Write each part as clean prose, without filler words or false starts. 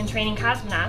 been training cosmonauts.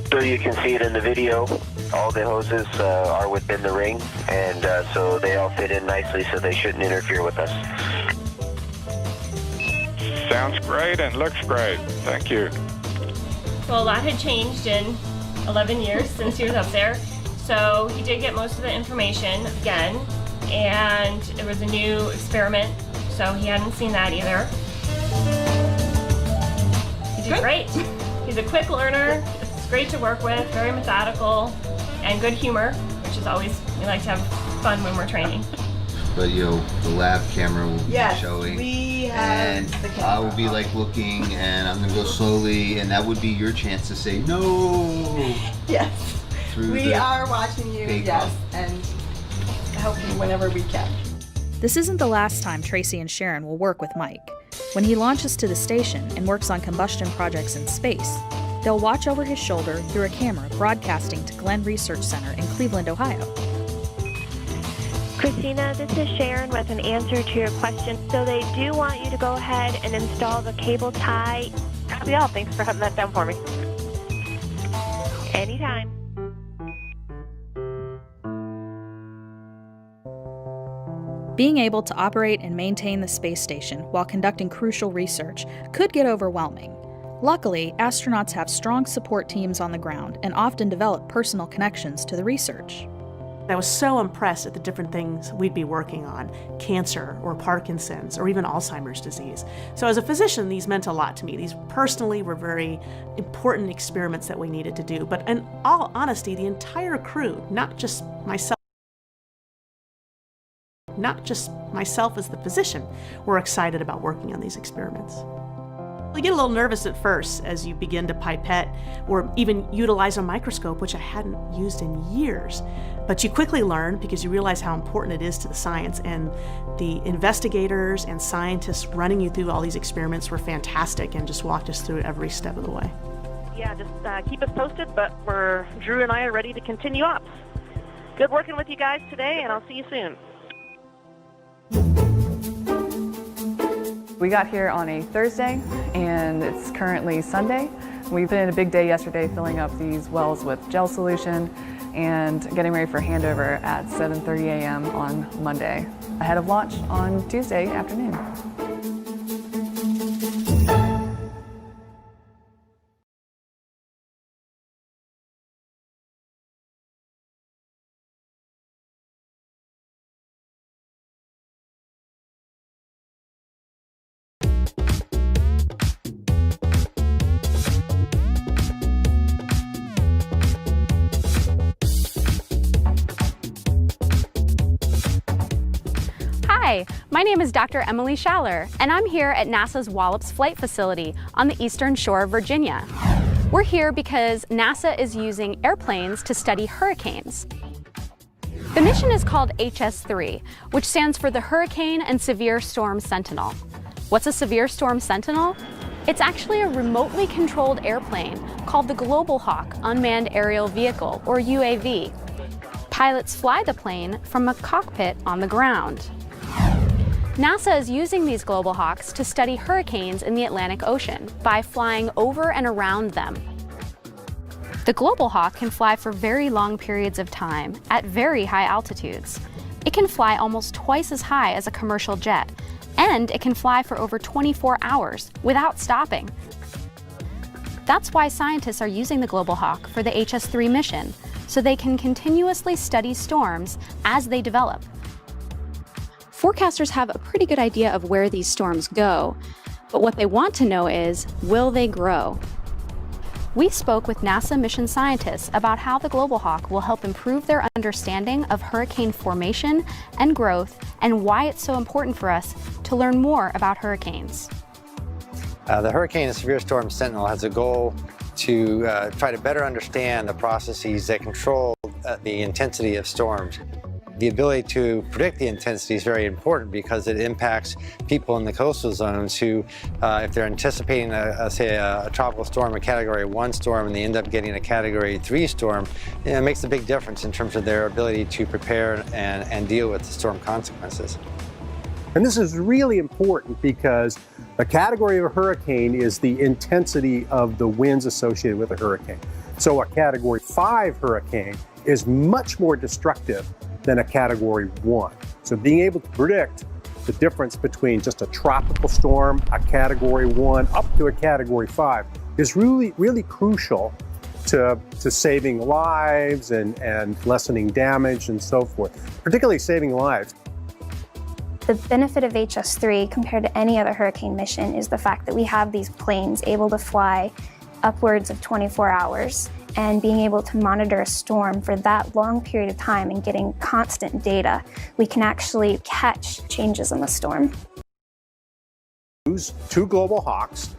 So you can see it in the video. All the hoses are within the ring, and so they all fit in nicely, so they shouldn't interfere with us. Sounds great and looks great. Thank you. Well, a lot had changed in 11 years since he was up there. So he did get most of the information again, and it was a new experiment, so he hadn't seen that either. He did great. He's a quick learner. It's great to work with, very methodical, and good humor, which is always, we like to have fun when we're training. But the lab camera will be showing, we have and the camera. I will be like looking, and I'm gonna go slowly, and that would be your chance to say no. Yes, we are watching you. Yes, and help you whenever we can. This isn't the last time Tracy and Sharon will work with Mike. When he launches to the station and works on combustion projects in space, they'll watch over his shoulder through a camera broadcasting to Glenn Research Center in Cleveland, Ohio. Christina, this is Sharon with an answer to your question. So they do want you to go ahead and install the cable tie. Copy all. Thanks for hunting that down for me. Anytime. Being able to operate and maintain the space station while conducting crucial research could get overwhelming. Luckily, astronauts have strong support teams on the ground and often develop personal connections to the research. I was so impressed at the different things we'd be working on, cancer or Parkinson's or even Alzheimer's disease. So as a physician, these meant a lot to me. These personally were very important experiments that we needed to do. But in all honesty, the entire crew, not just myself as the physician, were excited about working on these experiments. You get a little nervous at first as you begin to pipette or even utilize a microscope, which I hadn't used in years. But you quickly learn because you realize how important it is to the science, and the investigators and scientists running you through all these experiments were fantastic and just walked us through every step of the way. Yeah, just keep us posted, but Drew and I are ready to continue up. Good working with you guys today, and I'll see you soon. We got here on a Thursday, and it's currently Sunday. We put in a big day yesterday filling up these wells with gel solution and getting ready for handover at 7:30 a.m. on Monday, ahead of launch on Tuesday afternoon. Hi, my name is Dr. Emily Schaller, and I'm here at NASA's Wallops Flight Facility on the eastern shore of Virginia. We're here because NASA is using airplanes to study hurricanes. The mission is called HS-3, which stands for the Hurricane and Severe Storm Sentinel. What's a Severe Storm Sentinel? It's actually a remotely controlled airplane called the Global Hawk Unmanned Aerial Vehicle, or UAV. Pilots fly the plane from a cockpit on the ground. NASA is using these Global Hawks to study hurricanes in the Atlantic Ocean by flying over and around them. The Global Hawk can fly for very long periods of time at very high altitudes. It can fly almost twice as high as a commercial jet, and it can fly for over 24 hours without stopping. That's why scientists are using the Global Hawk for the HS-3 mission, so they can continuously study storms as they develop. Forecasters have a pretty good idea of where these storms go, but what they want to know is, will they grow? We spoke with NASA mission scientists about how the Global Hawk will help improve their understanding of hurricane formation and growth, and why it's so important for us to learn more about hurricanes. The Hurricane and Severe Storm Sentinel has a goal to try to better understand the processes that control the intensity of storms. The ability to predict the intensity is very important because it impacts people in the coastal zones who, if they're anticipating, say, a tropical storm, a Category 1 storm, and they end up getting a Category 3 storm, it makes a big difference in terms of their ability to prepare and deal with the storm consequences. And this is really important because a category of a hurricane is the intensity of the winds associated with a hurricane. So a Category 5 hurricane is much more destructive than a Category 1. So being able to predict the difference between just a tropical storm, a Category 1, up to a Category 5 is really crucial to saving lives and lessening damage and so forth, particularly saving lives. The benefit of HS-3 compared to any other hurricane mission is the fact that we have these planes able to fly upwards of 24 hours, and being able to monitor a storm for that long period of time and getting constant data, we can actually catch changes in the storm. Use 2 Global Hawks.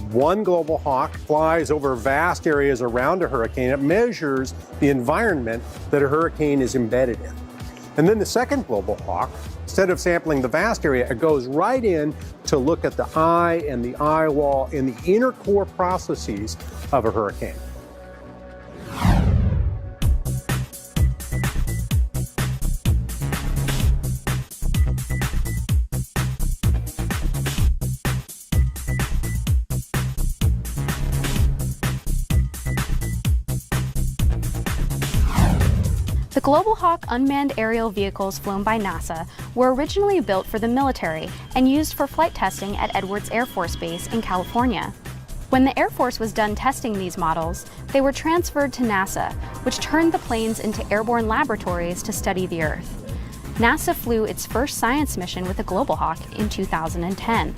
One Global Hawk flies over vast areas around a hurricane. It measures the environment that a hurricane is embedded in. And then the second Global Hawk, instead of sampling the vast area, it goes right in to look at the eye and the eye wall and the inner core processes of a hurricane. The Global Hawk unmanned aerial vehicles flown by NASA were originally built for the military and used for flight testing at Edwards Air Force Base in California. When the Air Force was done testing these models, they were transferred to NASA, which turned the planes into airborne laboratories to study the Earth. NASA flew its first science mission with the Global Hawk in 2010.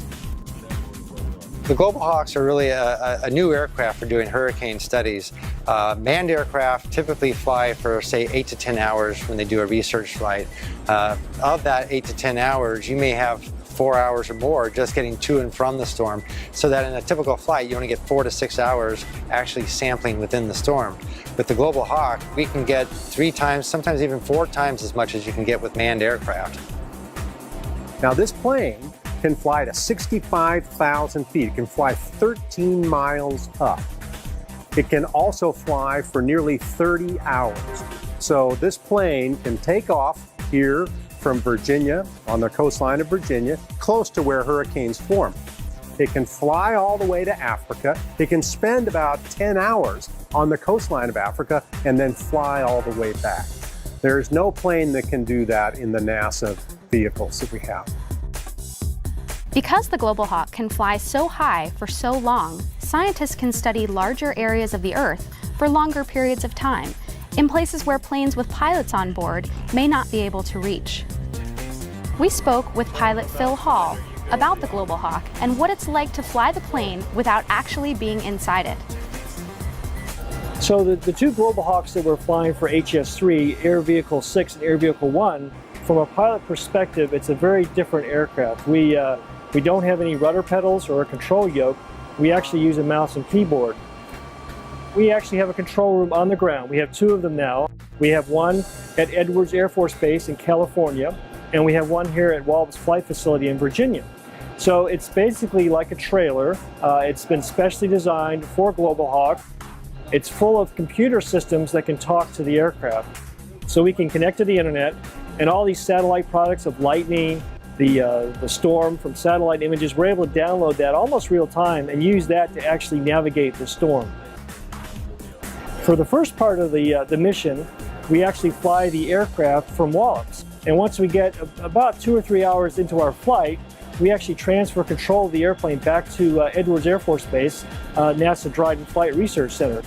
The Global Hawks are really a new aircraft for doing hurricane studies. Manned aircraft typically fly for, say, 8 to 10 hours when they do a research flight. Of that 8 to 10 hours, you may have 4 hours or more just getting to and from the storm, so that in a typical flight, you only get 4 to 6 hours actually sampling within the storm. With the Global Hawk, we can get 3 times, sometimes even 4 times as much as you can get with manned aircraft. Now this plane can fly to 65,000 feet. It can fly 13 miles up. It can also fly for nearly 30 hours. So this plane can take off here from Virginia, on the coastline of Virginia, close to where hurricanes form. It can fly all the way to Africa. It can spend about 10 hours on the coastline of Africa and then fly all the way back. There's no plane that can do that in the NASA vehicles that we have. Because the Global Hawk can fly so high for so long, scientists can study larger areas of the Earth for longer periods of time, in places where planes with pilots on board may not be able to reach. We spoke with pilot Phil Hall about the Global Hawk and what it's like to fly the plane without actually being inside it. So the 2 Global Hawks that we're flying for HS-3, Air Vehicle 6 and Air Vehicle 1, from a pilot perspective, it's a very different aircraft. We don't have any rudder pedals or a control yoke. We actually use a mouse and keyboard. We actually have a control room on the ground. We have 2 of them now. We have one at Edwards Air Force Base in California, and we have one here at Wallops Flight Facility in Virginia. So it's basically like a trailer. It's been specially designed for Global Hawk. It's full of computer systems that can talk to the aircraft. So we can connect to the internet, and all these satellite products of lightning, the storm from satellite images, we're able to download that almost real time and use that to actually navigate the storm. For the first part of the mission, we actually fly the aircraft from Wallops. And once we get about 2 or 3 hours into our flight, we actually transfer control of the airplane back to Edwards Air Force Base, NASA Dryden Flight Research Center.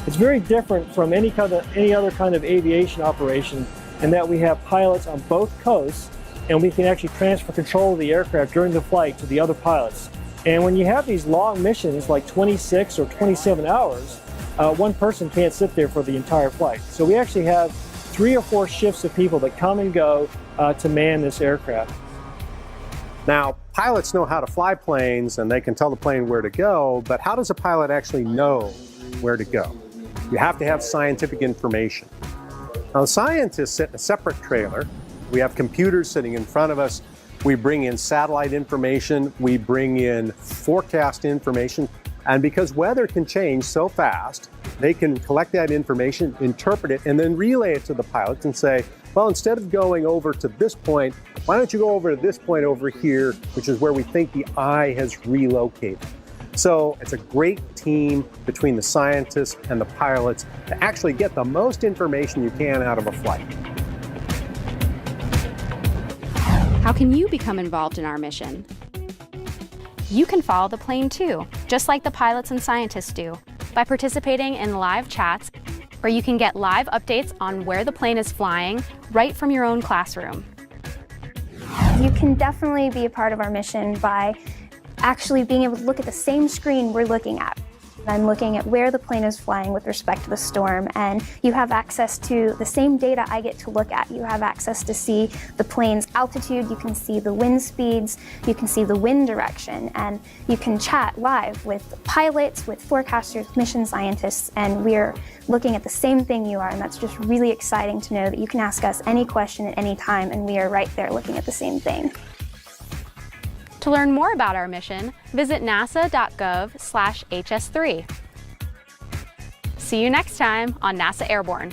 It's very different from any other kind of aviation operation in that we have pilots on both coasts, and we can actually transfer control of the aircraft during the flight to the other pilots. And when you have these long missions, like 26 or 27 hours, one person can't sit there for the entire flight. So we actually have 3 or 4 shifts of people that come and go to man this aircraft. Now, pilots know how to fly planes and they can tell the plane where to go, but how does a pilot actually know where to go? You have to have scientific information. Now, the scientists sit in a separate trailer. We have computers sitting in front of us. We bring in satellite information. We bring in forecast information. And because weather can change so fast, they can collect that information, interpret it, and then relay it to the pilots and say, well, instead of going over to this point, why don't you go over to this point over here, which is where we think the eye has relocated. So it's a great team between the scientists and the pilots to actually get the most information you can out of a flight. How can you become involved in our mission? You can follow the plane too, just like the pilots and scientists do, by participating in live chats, where you can get live updates on where the plane is flying right from your own classroom. You can definitely be a part of our mission by actually being able to look at the same screen we're looking at. I'm looking at where the plane is flying with respect to the storm, and you have access to the same data I get to look at. You have access to see the plane's altitude, you can see the wind speeds, you can see the wind direction, and you can chat live with pilots, with forecasters, mission scientists, and we're looking at the same thing you are, and that's just really exciting to know that you can ask us any question at any time, and we are right there looking at the same thing. To learn more about our mission, visit nasa.gov/HS3. See you next time on NASA Airborne.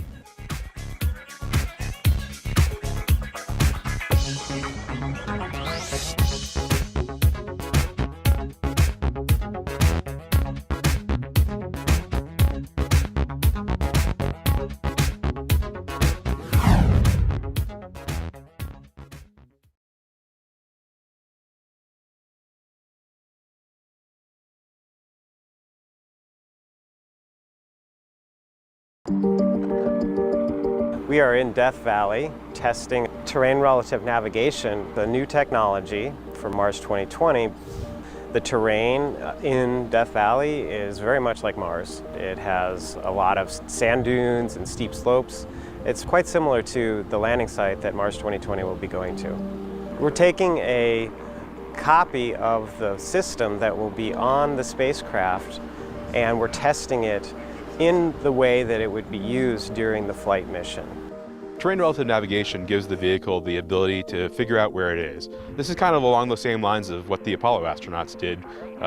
We are in Death Valley testing terrain relative navigation, the new technology for Mars 2020. The terrain in Death Valley is very much like Mars. It has a lot of sand dunes and steep slopes. It's quite similar to the landing site that Mars 2020 will be going to. We're taking a copy of the system that will be on the spacecraft, and we're testing it in the way that it would be used during the flight mission. Terrain relative navigation gives the vehicle the ability to figure out where it is. This is kind of along the same lines of what the Apollo astronauts did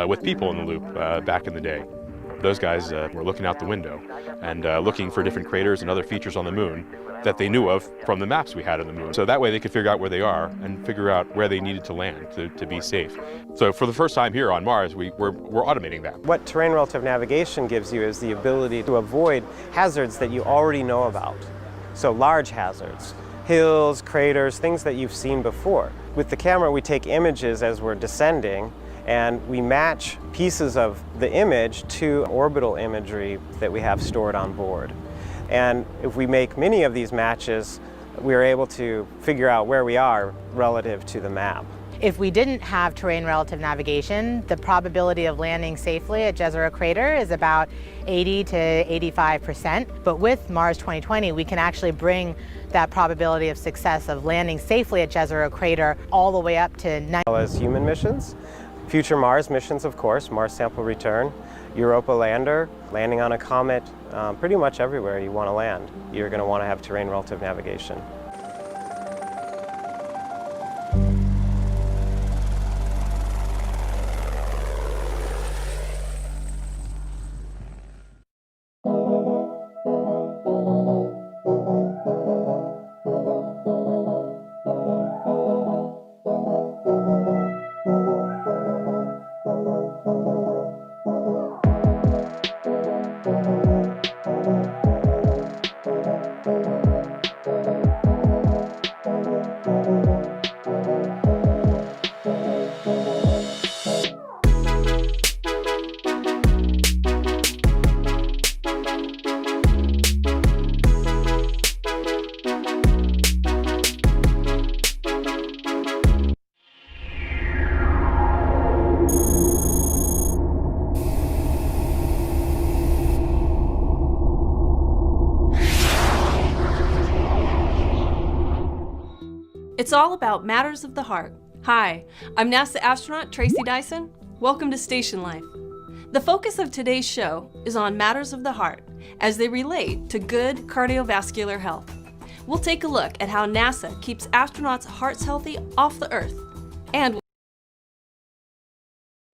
with people in the loop back in the day. Those guys were looking out the window and looking for different craters and other features on the moon that they knew of from the maps we had on the moon. So that way they could figure out where they are and figure out where they needed to land to be safe. So for the first time here on Mars, we're automating that. What terrain relative navigation gives you is the ability to avoid hazards that you already know about. So large hazards, hills, craters, things that you've seen before. With the camera, we take images as we're descending, and we match pieces of the image to orbital imagery that we have stored on board. And if we make many of these matches, we're able to figure out where we are relative to the map. If we didn't have terrain relative navigation, the probability of landing safely at Jezero Crater is about 80 to 85%. But with Mars 2020, we can actually bring that probability of success of landing safely at Jezero Crater all the way up to 90%. As well as human missions, future Mars missions, of course, Mars sample return, Europa lander, landing on a comet, pretty much everywhere you want to land, you're going to want to have terrain relative navigation. It's all about matters of the heart. Hi, I'm NASA astronaut Tracy Dyson. Welcome to Station Life. The focus of today's show is on matters of the heart as they relate to good cardiovascular health. We'll take a look at how NASA keeps astronauts' hearts healthy off the Earth and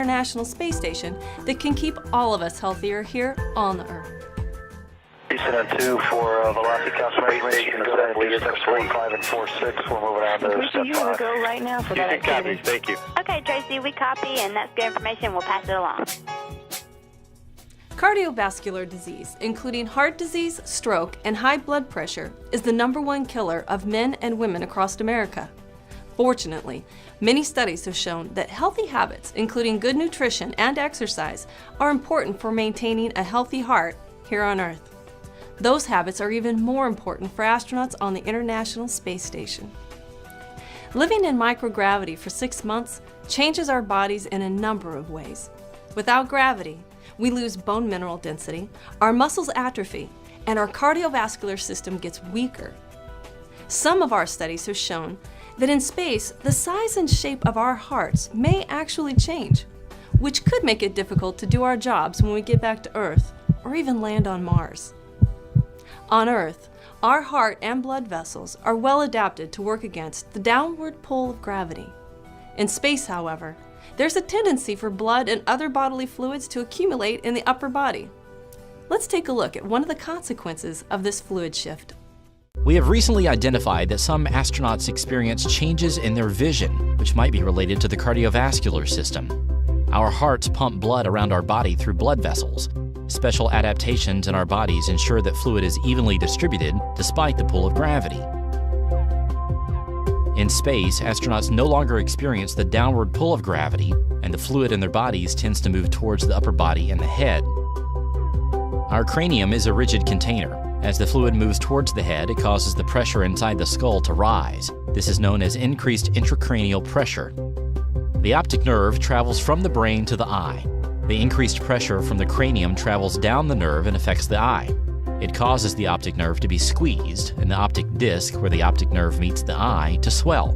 International Space Station that can keep all of us healthier here on the Earth. Houston on 2 for velocity calculation. Assembly, steps 4, 5, and 4, 6. We're moving on to step 5. Go right now for that activity. Thank you. Okay, Tracy, we copy, and that's good information. We'll pass it along. Cardiovascular disease, including heart disease, stroke, and high blood pressure, is the #1 killer of men and women across America. Fortunately, many studies have shown that healthy habits, including good nutrition and exercise, are important for maintaining a healthy heart here on Earth. Those habits are even more important for astronauts on the International Space Station. Living in microgravity for 6 months changes our bodies in a number of ways. Without gravity, we lose bone mineral density, our muscles atrophy, and our cardiovascular system gets weaker. Some of our studies have shown that in space, the size and shape of our hearts may actually change, which could make it difficult to do our jobs when we get back to Earth or even land on Mars. On Earth, our heart and blood vessels are well adapted to work against the downward pull of gravity. In space, however, there's a tendency for blood and other bodily fluids to accumulate in the upper body. Let's take a look at one of the consequences of this fluid shift. We have recently identified that some astronauts experience changes in their vision, which might be related to the cardiovascular system. Our hearts pump blood around our body through blood vessels. Special adaptations in our bodies ensure that fluid is evenly distributed despite the pull of gravity. In space, astronauts no longer experience the downward pull of gravity, and the fluid in their bodies tends to move towards the upper body and the head. Our cranium is a rigid container. As the fluid moves towards the head, it causes the pressure inside the skull to rise. This is known as increased intracranial pressure. The optic nerve travels from the brain to the eye. The increased pressure from the cranium travels down the nerve and affects the eye. It causes the optic nerve to be squeezed and the optic disc, where the optic nerve meets the eye, to swell.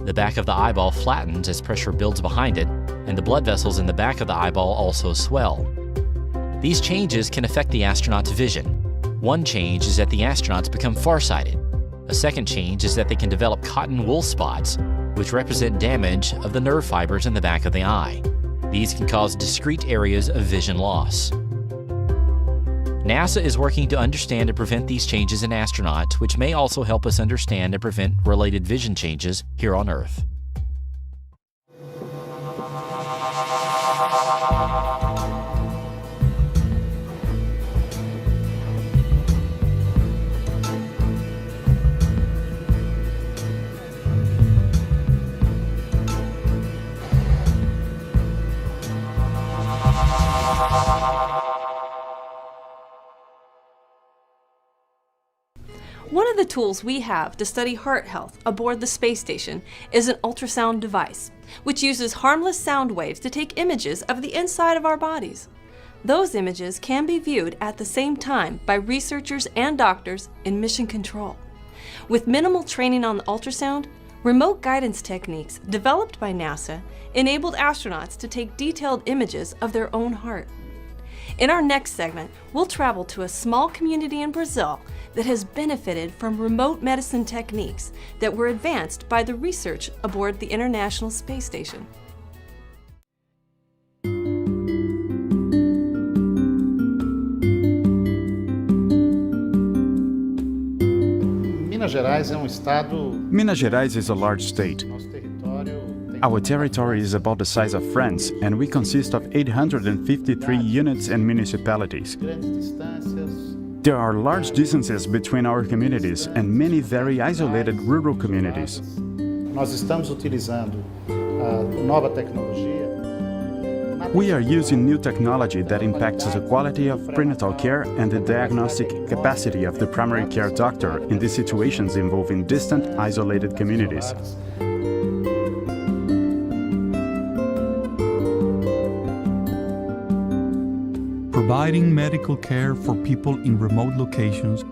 The back of the eyeball flattens as pressure builds behind it, and the blood vessels in the back of the eyeball also swell. These changes can affect the astronaut's vision. One change is that the astronauts become farsighted. A second change is that they can develop cotton wool spots, which represent damage of the nerve fibers in the back of the eye. These can cause discrete areas of vision loss. NASA is working to understand and prevent these changes in astronauts, which may also help us understand and prevent related vision changes here on Earth. One of the tools we have to study heart health aboard the space station is an ultrasound device, which uses harmless sound waves to take images of the inside of our bodies. Those images can be viewed at the same time by researchers and doctors in mission control. With minimal training on the ultrasound, remote guidance techniques developed by NASA enabled astronauts to take detailed images of their own heart. In our next segment, we'll travel to a small community in Brazil that has benefited from remote medicine techniques that were advanced by the research aboard the International Space Station. Minas Gerais is a large state. Our territory is about the size of France, and we consist of 853 units and municipalities. There are large distances between our communities and many very isolated rural communities. We are using new technology that impacts the quality of prenatal care and the diagnostic capacity of the primary care doctor in these situations involving distant, isolated communities. Providing medical care for people in remote locations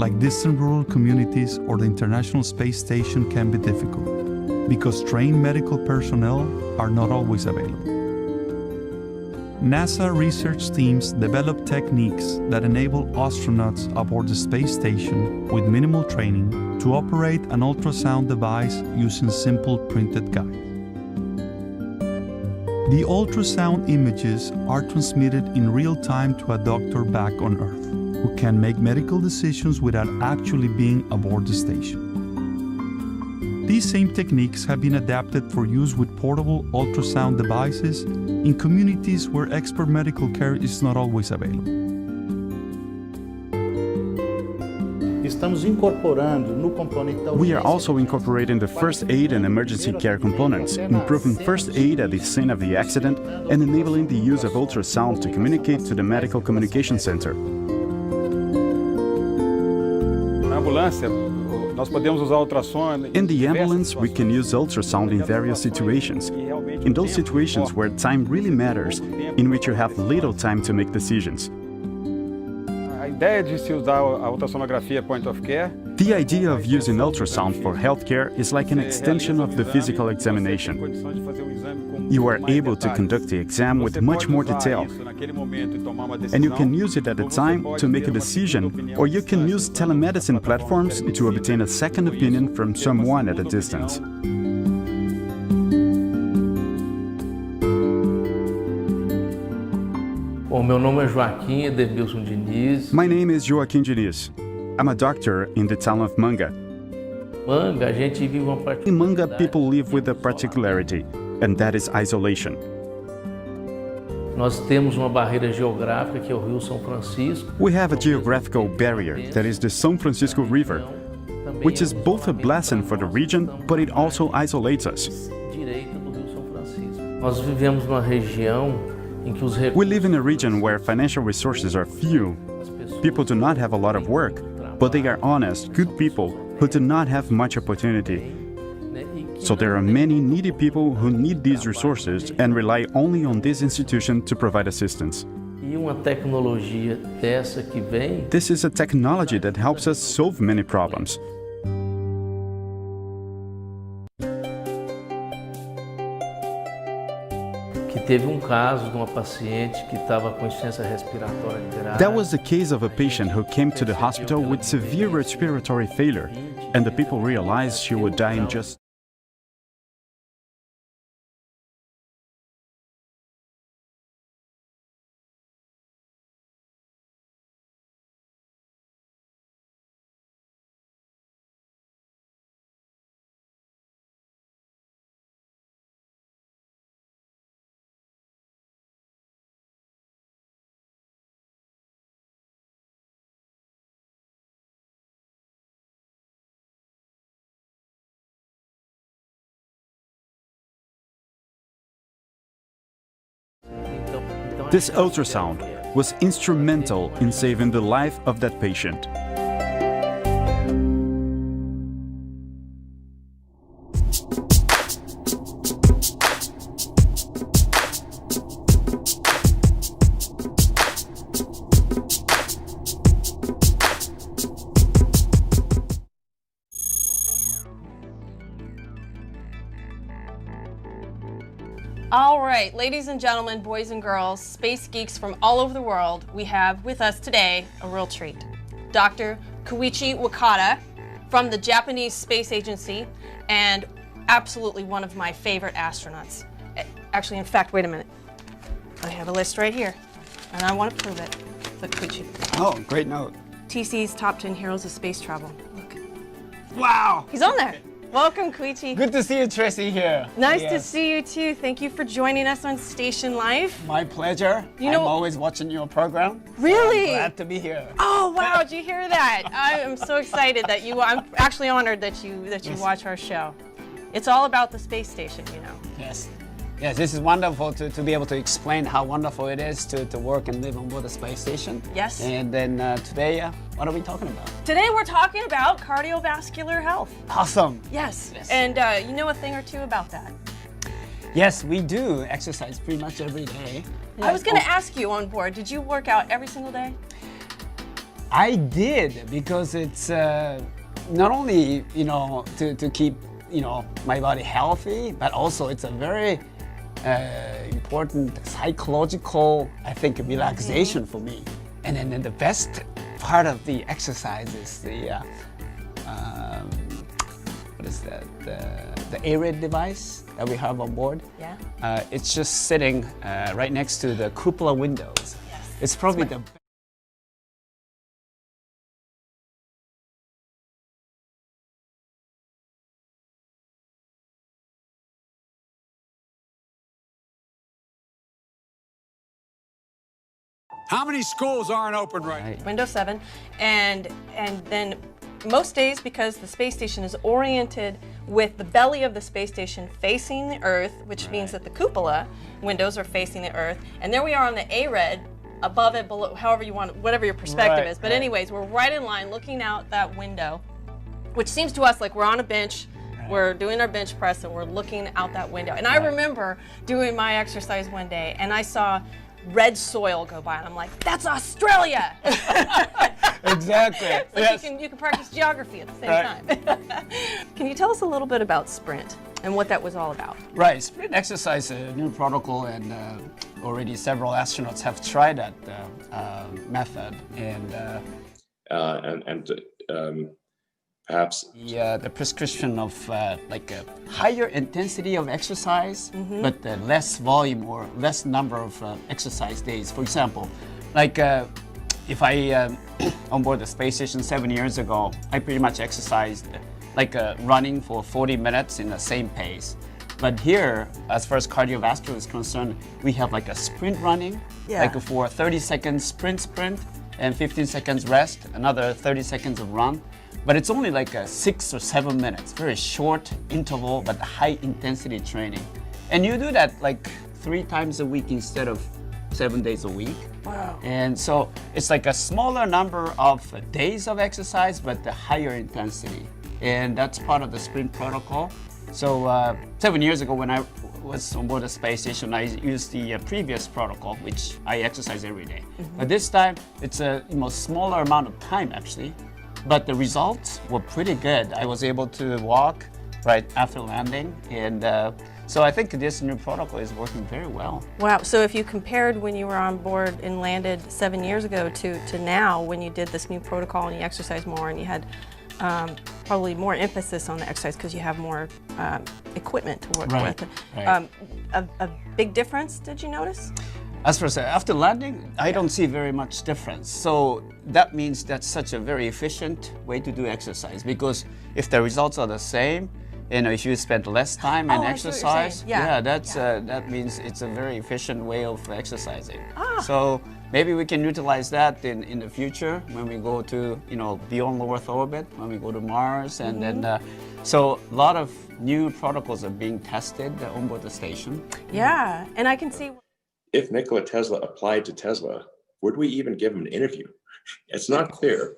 like distant rural communities or the International Space Station, can be difficult because trained medical personnel are not always available. NASA research teams develop techniques that enable astronauts aboard the space station with minimal training to operate an ultrasound device using simple printed guides. The ultrasound images are transmitted in real time to a doctor back on Earth, who can make medical decisions without actually being aboard the station. These same techniques have been adapted for use with portable ultrasound devices in communities where expert medical care is not always available. We are also incorporating the first aid and emergency care components, improving first aid at the scene of the accident and enabling the use of ultrasound to communicate to the medical communication center. In the ambulance, we can use ultrasound in various situations. In those situations where time really matters, in which you have little time to make decisions. The idea of using ultrasound for healthcare is like an extension of the physical examination. You are able to conduct the exam with much more detail. And you can use it at a time to make a decision, or you can use telemedicine platforms to obtain a second opinion from someone at a distance. My name is Joaquim Diniz. I'm a doctor in the town of Manga. In Manga, people live with a particularity, and that is isolation. We have a geographical barrier that is the São Francisco River, which is both a blessing for the region, but it also isolates us. We live in a region where financial resources are few. People do not have a lot of work, but they are honest, good people who do not have much opportunity. So there are many needy people who need these resources and rely only on this institution to provide assistance. This is a technology that helps us solve many problems. That was the case of a patient who came to the hospital with severe respiratory failure, and the people realized she would die in just This ultrasound was instrumental in saving the life of that patient. All right, ladies and gentlemen, boys and girls, space geeks from all over the world, we have with us today a real treat. Dr. Koichi Wakata from the Japanese Space Agency and absolutely one of my favorite astronauts. Actually, in fact, wait a minute. I have a list right here, and I want to prove it. Look, Koichi. Oh, great note. TC's Top 10 Heroes of Space Travel. Look. Wow! He's on there. Welcome, Koichi. Good to see you, Tracy, here. Nice to see you, too. Thank you for joining us on Station Life. My pleasure. I'm always watching your program. Really? I'm glad to be here. Oh, wow. Did you hear that? I am so excited that I'm actually honored that you watch our show. It's all about the space station, you know. Yes. Yes, this is wonderful to be able to explain how wonderful it is to work and live on board the space station. Yes. And then today, what are we talking about? Today we're talking about cardiovascular health. Awesome. Yes. And you know a thing or two about that. Yes, we do exercise pretty much every day. I was going to ask you on board, did you work out every single day? I did, because it's not only, to keep, my body healthy, but also it's a very important psychological, I think, relaxation for me. And then the best part of the exercise is the, what is that? The air device that we have on board. Yeah. It's just sitting right next to the cupola windows. Yes. It's probably the How many schools aren't open right now? Windows 7, and then most days, because the space station is oriented with the belly of the space station facing the Earth, which means that the cupola windows are facing the Earth, and there we are on the ARED, above it, below, however you want, whatever your perspective is. But anyways, we're right in line, looking out that window, which seems to us like we're on a bench. We're doing our bench press, and we're looking out that window. And I remember doing my exercise one day, and I saw red soil go by, and I'm like, that's Australia! Exactly. So yes. you can practice geography at the same time. Can you tell us a little bit about Sprint and what that was all about? Right, Sprint exercise, a new protocol, and already several astronauts have tried that method, and perhaps the prescription of like a higher intensity of exercise, but less volume or less number of exercise days. For example, like if I onboard the space station 7 years ago, I pretty much exercised like running for 40 minutes in the same pace. But here, as far as cardiovascular is concerned, we have like a sprint running, like for 30 seconds sprint, and 15 seconds rest, another 30 seconds of run. But it's only like 6 or 7 minutes, very short interval, but high intensity training. And you do that like 3 times a week instead of 7 days a week. Wow. And so it's like a smaller number of days of exercise, but the higher intensity. And that's part of the sprint protocol. So 7 years ago when I was on board the space station, I used the previous protocol, which I exercise every day. But this time, it's a smaller amount of time actually. But the results were pretty good. I was able to walk right after landing, and so I think this new protocol is working very well. Wow, so if you compared when you were on board and landed 7 years ago to now, when you did this new protocol and you exercised more and you had probably more emphasis on the exercise because you have more equipment to work with. Right. A big difference, did you notice? As for after landing, I don't see very much difference. So that means that's such a very efficient way to do exercise, because if the results are the same, if you spend less time and exercise, that means it's a very efficient way of exercising. So maybe we can utilize that in the future when we go to beyond low Earth orbit, when we go to Mars, and then so a lot of new protocols are being tested on board the station. Yeah, and I can see. If Nikola Tesla applied to Tesla, would we even give him an interview? It's not clear.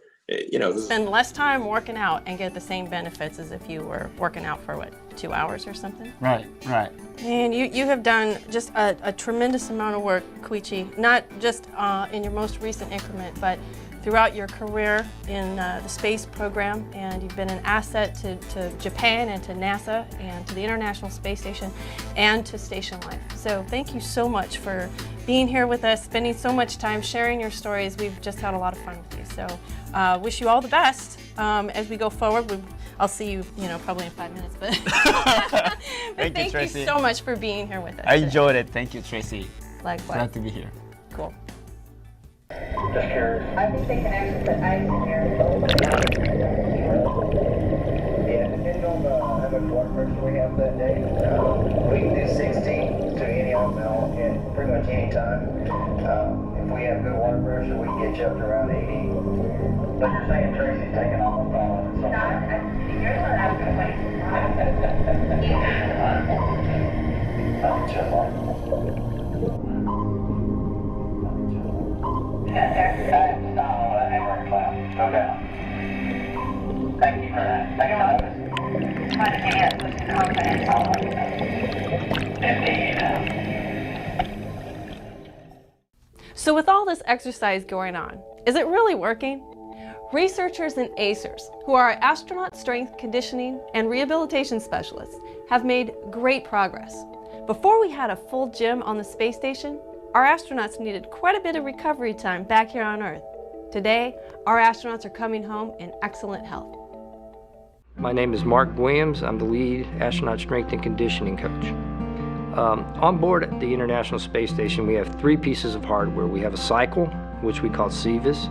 Spend less time working out and get the same benefits as if you were working out for 2 hours or something? Right. And you have done just a tremendous amount of work, Koichi, not just in your most recent increment, but throughout your career in the space program, and you've been an asset to Japan and to NASA and to the International Space Station and to Station Life. So thank you so much for being here with us, spending so much time sharing your stories. We've just had a lot of fun with you. So wish you all the best as we go forward. I'll see you, probably in 5 minutes, but, thank you so much for being here with us. I enjoyed it. Thank you, Tracy. Likewise. Glad to be here. Cool. Just curious. I think they can access the ice in here. Yeah, depending on how much water pressure we have that day. We can do 60 to any of them at pretty much any time. If we have good water pressure, we can get you up to around 80. But you're saying Tracy's taking all the power. No, you're the one that's going Thank you for that. So with all this exercise going on, is it really working? Researchers and ACERs, who are astronaut strength conditioning and rehabilitation specialists, have made great progress. Before we had a full gym on the space station, our astronauts needed quite a bit of recovery time back here on Earth. Today, our astronauts are coming home in excellent health. My name is Mark Williams. I'm the lead astronaut strength and conditioning coach. On board at the International Space Station, we have 3 pieces of hardware. We have a cycle, which we call CVIS.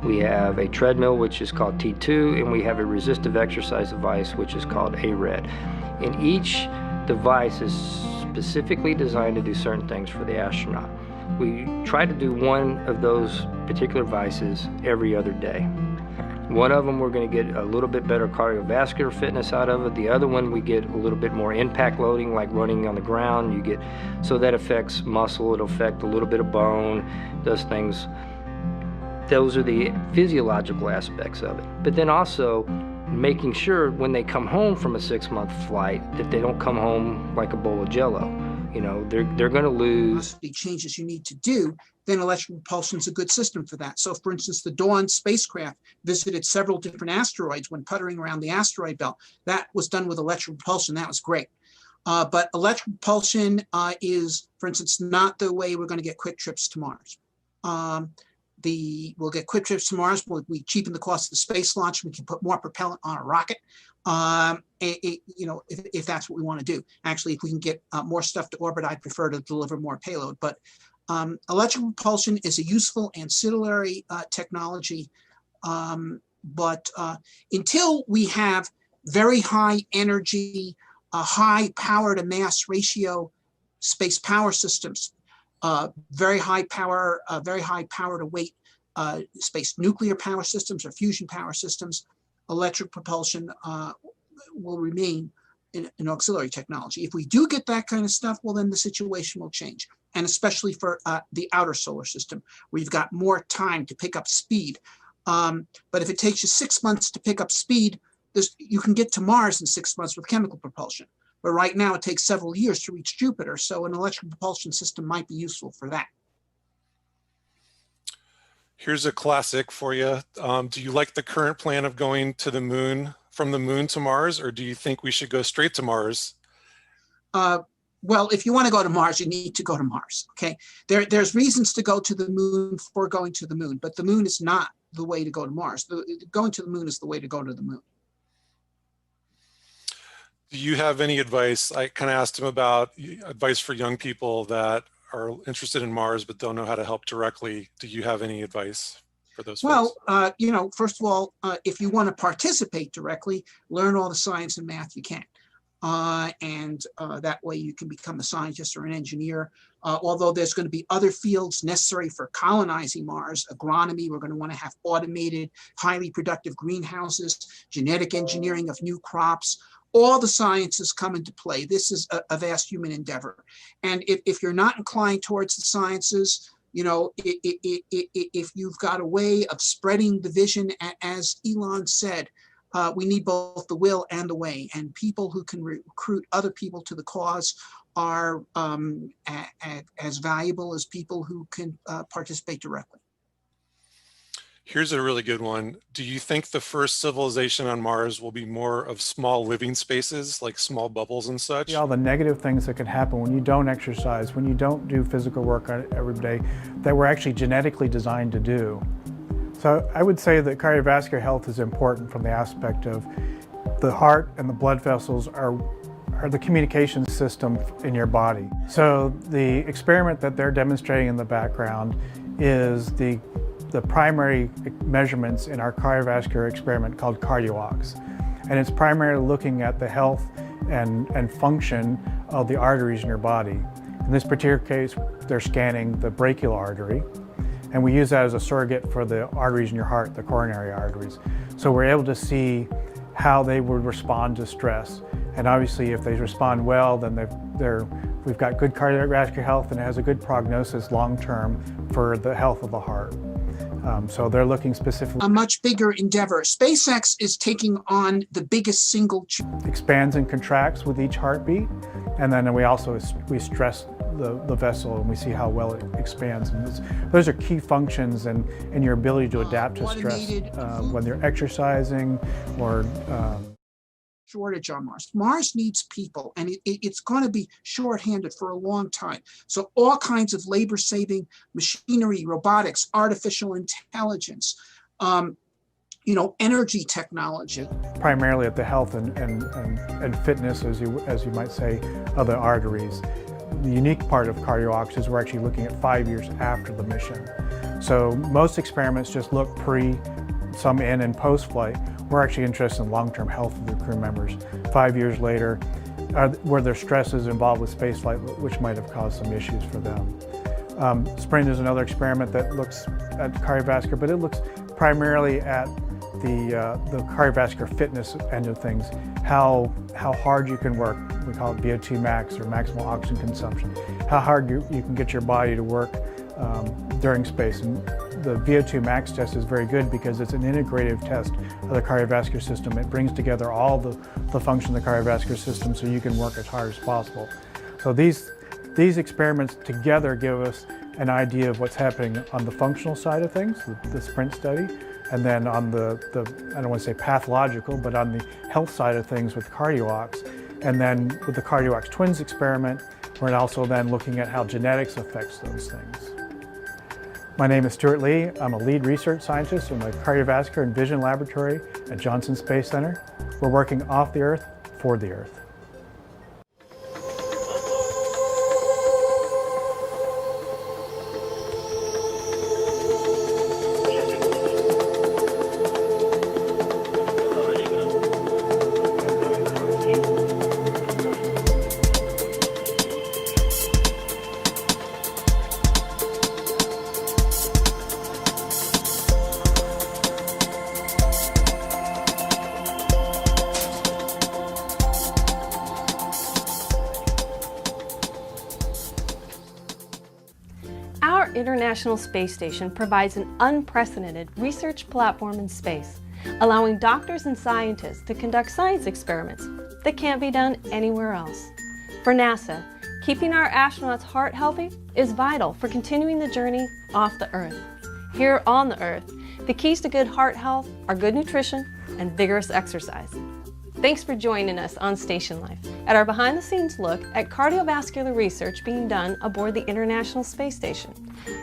We have a treadmill, which is called T2, and we have a resistive exercise device, which is called ARED. And each device is specifically designed to do certain things for the astronaut. We try to do one of those particular devices every other day. One of them we're going to get a little bit better cardiovascular fitness out of it. The other one we get a little bit more impact loading, like running on the ground. So that affects muscle, it'll affect a little bit of bone, does things. Those are the physiological aspects of it. But then also making sure when they come home from a 6-month flight that they don't come home like a bowl of Jell-O. You know, they're going to lose the changes you need to do, then electrical propulsion is a good system for that. So for instance, the Dawn spacecraft visited several different asteroids when puttering around the asteroid belt. That was done with electrical propulsion. That was great. But electrical propulsion is, for instance, not the way we're going to get quick trips to Mars. We'll get quick trips to Mars. We cheapen the cost of the space launch. We can put more propellant on a rocket. If that's what we want to do. Actually, if we can get more stuff to orbit, I'd prefer to deliver more payload. But electrical propulsion is a useful ancillary technology. But until we have very high energy, high power to mass ratio space power systems, very high power to weight space nuclear power systems or fusion power systems, electric propulsion will remain an auxiliary technology. If we do get that kind of stuff, well, then the situation will change. And especially for the outer solar system, where you've got more time to pick up speed. But if it takes you 6 months to pick up speed, you can get to Mars in 6 months with chemical propulsion. But right now it takes several years to reach Jupiter. So an electric propulsion system might be useful for that. Here's a classic for you. Do you like the current plan of going to the moon, from the moon to Mars, or do you think we should go straight to Mars? Well, if you want to go to Mars, you need to go to Mars, okay? There's reasons to go to the moon before going to the moon, but the moon is not the way to go to Mars. Going to the moon is the way to go to the moon. Do you have any advice? I kind of asked him about advice for young people that are interested in Mars but don't know how to help directly. Do you have any advice for those folks? Well, first of all, if you want to participate directly, learn all the science and math you can. That way you can become a scientist or an engineer. Although there's going to be other fields necessary for colonizing Mars, agronomy, we're going to want to have automated, highly productive greenhouses, genetic engineering of new crops. All the sciences come into play. This is a vast human endeavor. And if you're not inclined towards the sciences, if you've got a way of spreading the vision, as Elon said, we need both the will and the way. And people who can recruit other people to the cause are as valuable as people who can participate directly. Here's a really good one. Do you think the first civilization on Mars will be more of small living spaces, like small bubbles and such? All the negative things that can happen when you don't exercise, when you don't do physical work every day, that we're actually genetically designed to do. So I would say that cardiovascular health is important from the aspect of the heart and the blood vessels are the communication system in your body. So the experiment that they're demonstrating in the background is the primary measurements in our cardiovascular experiment called CardioWalks. And it's primarily looking at the health and function of the arteries in your body. In this particular case, they're scanning the brachial artery, and we use that as a surrogate for the arteries in your heart, the coronary arteries. So we're able to see how they would respond to stress. And obviously, if they respond well, then we've got good cardiovascular health, and it has a good prognosis long-term for the health of the heart. So they're looking specifically. A much bigger endeavor. SpaceX is taking on the biggest single. Expands and contracts with each heartbeat, and then we also we stress the vessel, and we see how well it expands. And those are key functions in your ability to adapt to stress when you're exercising or shortage on Mars. Mars needs people, and it's going to be shorthanded for a long time. So all kinds of labor-saving machinery, robotics, artificial intelligence, energy technology. Primarily at the health and fitness, as you might say, of the arteries. The unique part of CardioOx is we're actually looking at 5 years after the mission. So most experiments just look pre, some in and post-flight. We're actually interested in long-term health of the crew members 5 years later, where their stress is involved with spaceflight, which might have caused some issues for them. Sprint is another experiment that looks at cardiovascular, but it looks primarily at the cardiovascular fitness end of things, how hard you can work. We call it VO2 max or maximal oxygen consumption. How hard you can get your body to work during space. And the VO2 max test is very good because it's an integrative test of the cardiovascular system. It brings together all the function of the cardiovascular system so you can work as hard as possible. So these experiments together give us an idea of what's happening on the functional side of things, the Sprint study, and then on the I don't want to say pathological, but on the health side of things with CardioOx. And then with the CardioOx Twins experiment, we're also then looking at how genetics affects those things. My name is Stuart Lee. I'm a lead research scientist in the Cardiovascular and Vision Laboratory at Johnson Space Center. We're working off the Earth for the Earth. International Space Station provides an unprecedented research platform in space, allowing doctors and scientists to conduct science experiments that can't be done anywhere else. For NASA, keeping our astronauts' heart healthy is vital for continuing the journey off the Earth. Here on the Earth, the keys to good heart health are good nutrition and vigorous exercise. Thanks for joining us on Station Life at our behind-the-scenes look at cardiovascular research being done aboard the International Space Station.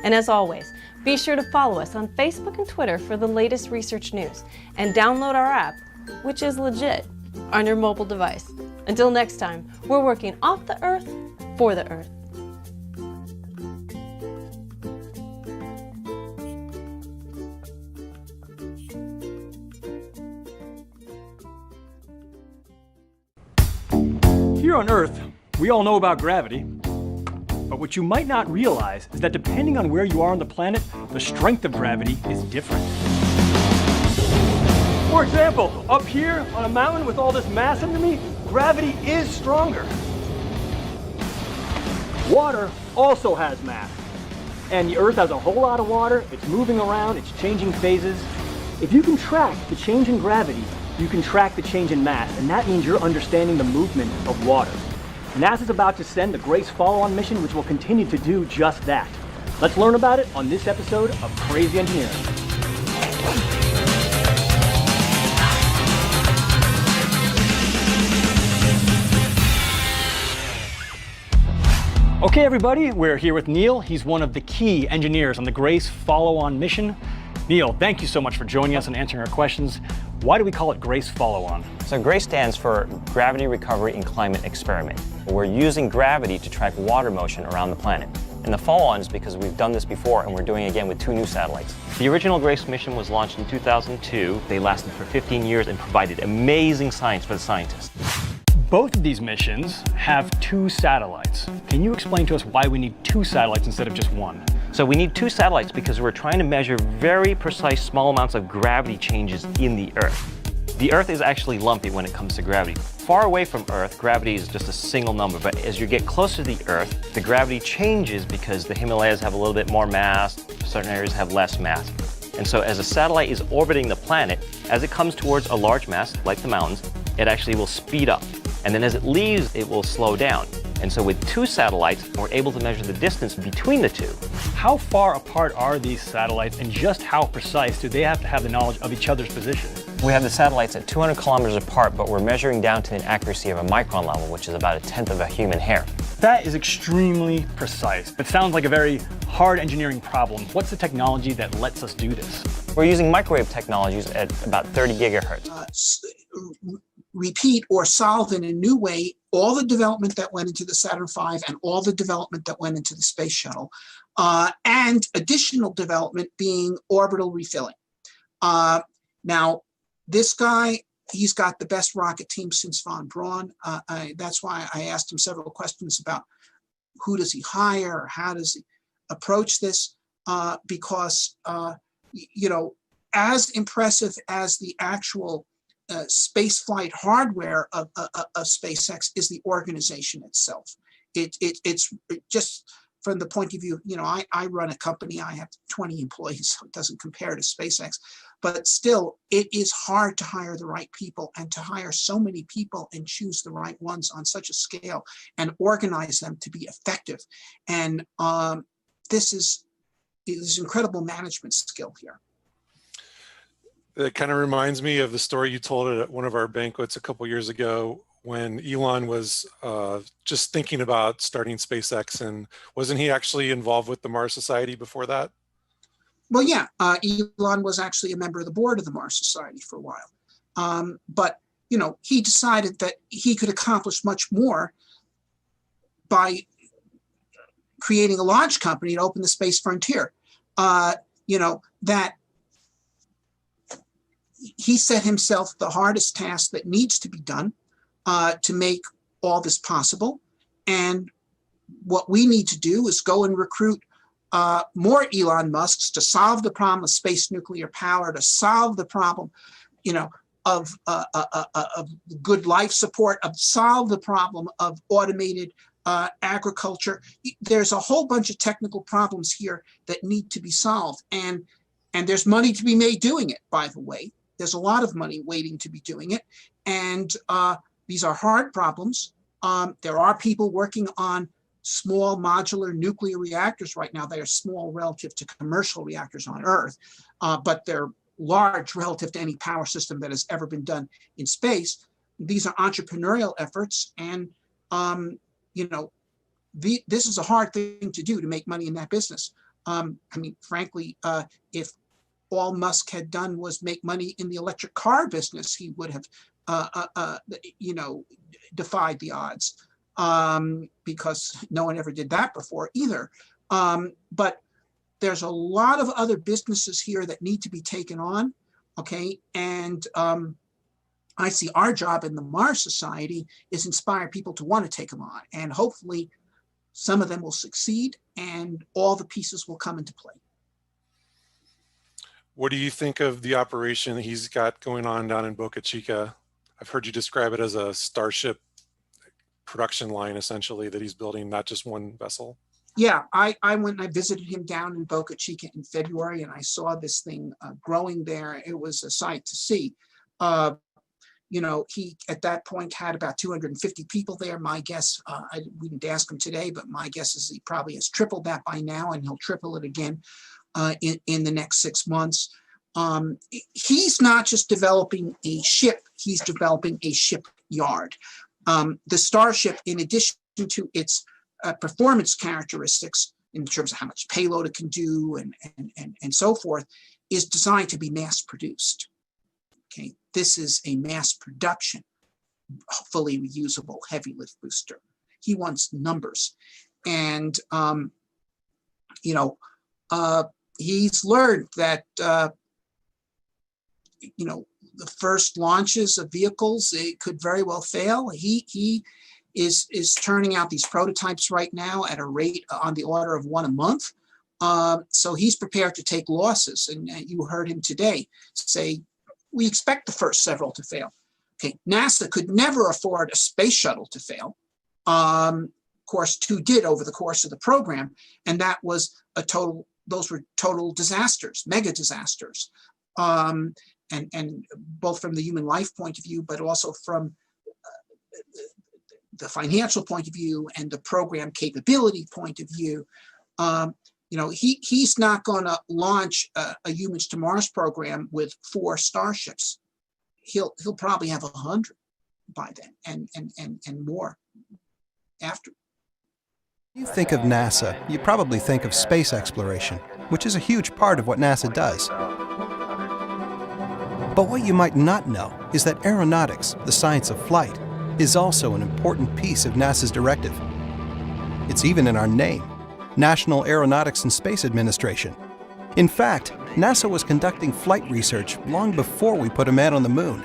And as always, be sure to follow us on Facebook and Twitter for the latest research news, and download our app, which is legit, on your mobile device. Until next time, we're working off the Earth for the Earth. Here on Earth, we all know about gravity. But what you might not realize is that depending on where you are on the planet, the strength of gravity is different. For example, up here on a mountain with all this mass under me, gravity is stronger. Water also has mass. And the Earth has a whole lot of water, it's moving around, it's changing phases. If you can track the change in gravity, you can track the change in mass, and that means you're understanding the movement of water. NASA's about to send the GRACE follow-on mission, which will continue to do just that. Let's learn about it on this episode of Crazy Engineering. Okay, everybody, we're here with Neil. He's one of the key engineers on the GRACE follow-on mission. Neil, thank you so much for joining us and answering our questions. Why do we call it GRACE follow-on? So GRACE stands for Gravity Recovery and Climate Experiment. We're using gravity to track water motion around the planet. And the follow-on is because we've done this before and we're doing it again with 2 new satellites. The original GRACE mission was launched in 2002. They lasted for 15 years and provided amazing science for the scientists. Both of these missions have 2 satellites. Can you explain to us why we need 2 satellites instead of just 1? So we need 2 satellites because we're trying to measure very precise small amounts of gravity changes in the Earth. The Earth is actually lumpy when it comes to gravity. Far away from Earth, gravity is just a single number, but as you get closer to the Earth, the gravity changes because the Himalayas have a little bit more mass, certain areas have less mass. And so as a satellite is orbiting the planet, as it comes towards a large mass, like the mountains, it actually will speed up. And then as it leaves, it will slow down. And so with 2 satellites, we're able to measure the distance between the 2. How far apart are these satellites, and just how precise do they have to have the knowledge of each other's position? We have the satellites at 200 kilometers apart, but we're measuring down to an accuracy of a micron level, which is about 1/10 of a human hair. That is extremely precise. It sounds like a very hard engineering problem. What's the technology that lets us do this? We're using microwave technologies at about 30 gigahertz. Repeat or solve in a new way all the development that went into the Saturn V and all the development that went into the space shuttle, and additional development being orbital refilling. Now, this guy, he's got the best rocket team since von Braun. That's why I asked him several questions about who does he hire, how does he approach this, because, you know, as impressive as the actual space flight hardware of SpaceX is the organization itself. It's just from the point of view, you know, I run a company, I have 20 employees, so it doesn't compare to SpaceX, but still it is hard to hire the right people and to hire so many people and choose the right ones on such a scale and organize them to be effective. And this is incredible management skill here. It kind of reminds me of the story you told at one of our banquets a couple years ago when Elon was just thinking about starting SpaceX, and wasn't he actually involved with the Mars Society before that? Well, yeah, Elon was actually a member of the board of the Mars Society for a while. But, you know, he decided that he could accomplish much more by creating a launch company to open the space frontier. You know, that he set himself the hardest task that needs to be done to make all this possible. And what we need to do is go and recruit more Elon Musks to solve the problem of space nuclear power, to solve the problem, you know, of good life support, of solve the problem of automated agriculture. There's a whole bunch of technical problems here that need to be solved. And there's money to be made doing it, by the way. There's a lot of money waiting to be doing it. And these are hard problems. There are people working on small modular nuclear reactors right now. They are small relative to commercial reactors on Earth, but they're large relative to any power system that has ever been done in space. These are entrepreneurial efforts. And, you know, this is a hard thing to do, to make money in that business. I mean, frankly, if all Musk had done was make money in the electric car business, he would have, you know, defied the odds, because no one ever did that before either. But there's a lot of other businesses here that need to be taken on, okay? And I see our job in the Mars Society is inspire people to want to take them on. And hopefully some of them will succeed and all the pieces will come into play. What do you think of the operation that he's got going on down in Boca Chica? I've heard you describe it as a Starship production line, essentially, that he's building, not just one vessel. Yeah, I went and I visited him down in Boca Chica in February, and I saw this thing growing there. It was a sight to see. You know, he at that point had about 250 people there. My guess, we didn't ask him today, but my guess is he probably has tripled that by now, and he'll triple it again in the next 6 months. He's not just developing a ship, he's developing a shipyard. The Starship, in addition to its performance characteristics in terms of how much payload it can do and so forth, is designed to be mass produced. Okay, this is a mass production, fully reusable heavy lift booster. He wants numbers. And, you know, he's learned that, you know, the first launches of vehicles, it could very well fail. He is turning out these prototypes right now at a rate on the order of 1 a month. So he's prepared to take losses. And you heard him today say, we expect the first several to fail. Okay, NASA could never afford a space shuttle to fail. Of course, 2 did over the course of the program, and that was those were total disasters, mega disasters. And both from the human life point of view, but also from the financial point of view and the program capability point of view, he's not going to launch a Humans to Mars program with 4 starships. He'll probably have 100 by then, and more after. When you think of NASA, you probably think of space exploration, which is a huge part of what NASA does. But what you might not know is that aeronautics, the science of flight, is also an important piece of NASA's directive. It's even in our name, National Aeronautics and Space Administration. In fact, NASA was conducting flight research long before we put a man on the moon.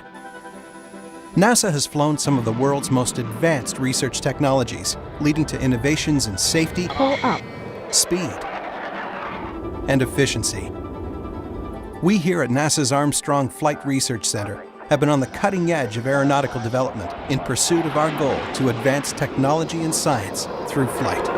NASA has flown some of the world's most advanced research technologies, leading to innovations in safety, speed, and efficiency. We here at NASA's Armstrong Flight Research Center have been on the cutting edge of aeronautical development in pursuit of our goal to advance technology and science through flight.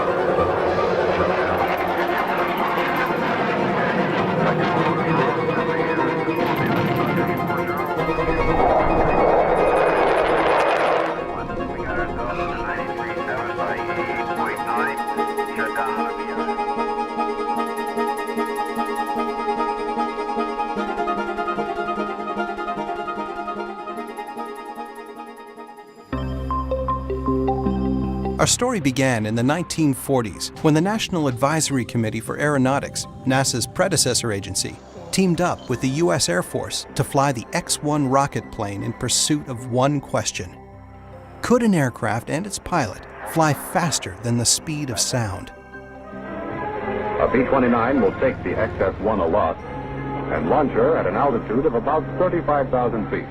Our story began in the 1940s when the National Advisory Committee for Aeronautics, NASA's predecessor agency, teamed up with the U.S. Air Force to fly the X-1 rocket plane in pursuit of one question. Could an aircraft and its pilot fly faster than the speed of sound? A B-29 will take the XS-1 aloft and launch her at an altitude of about 35,000 feet.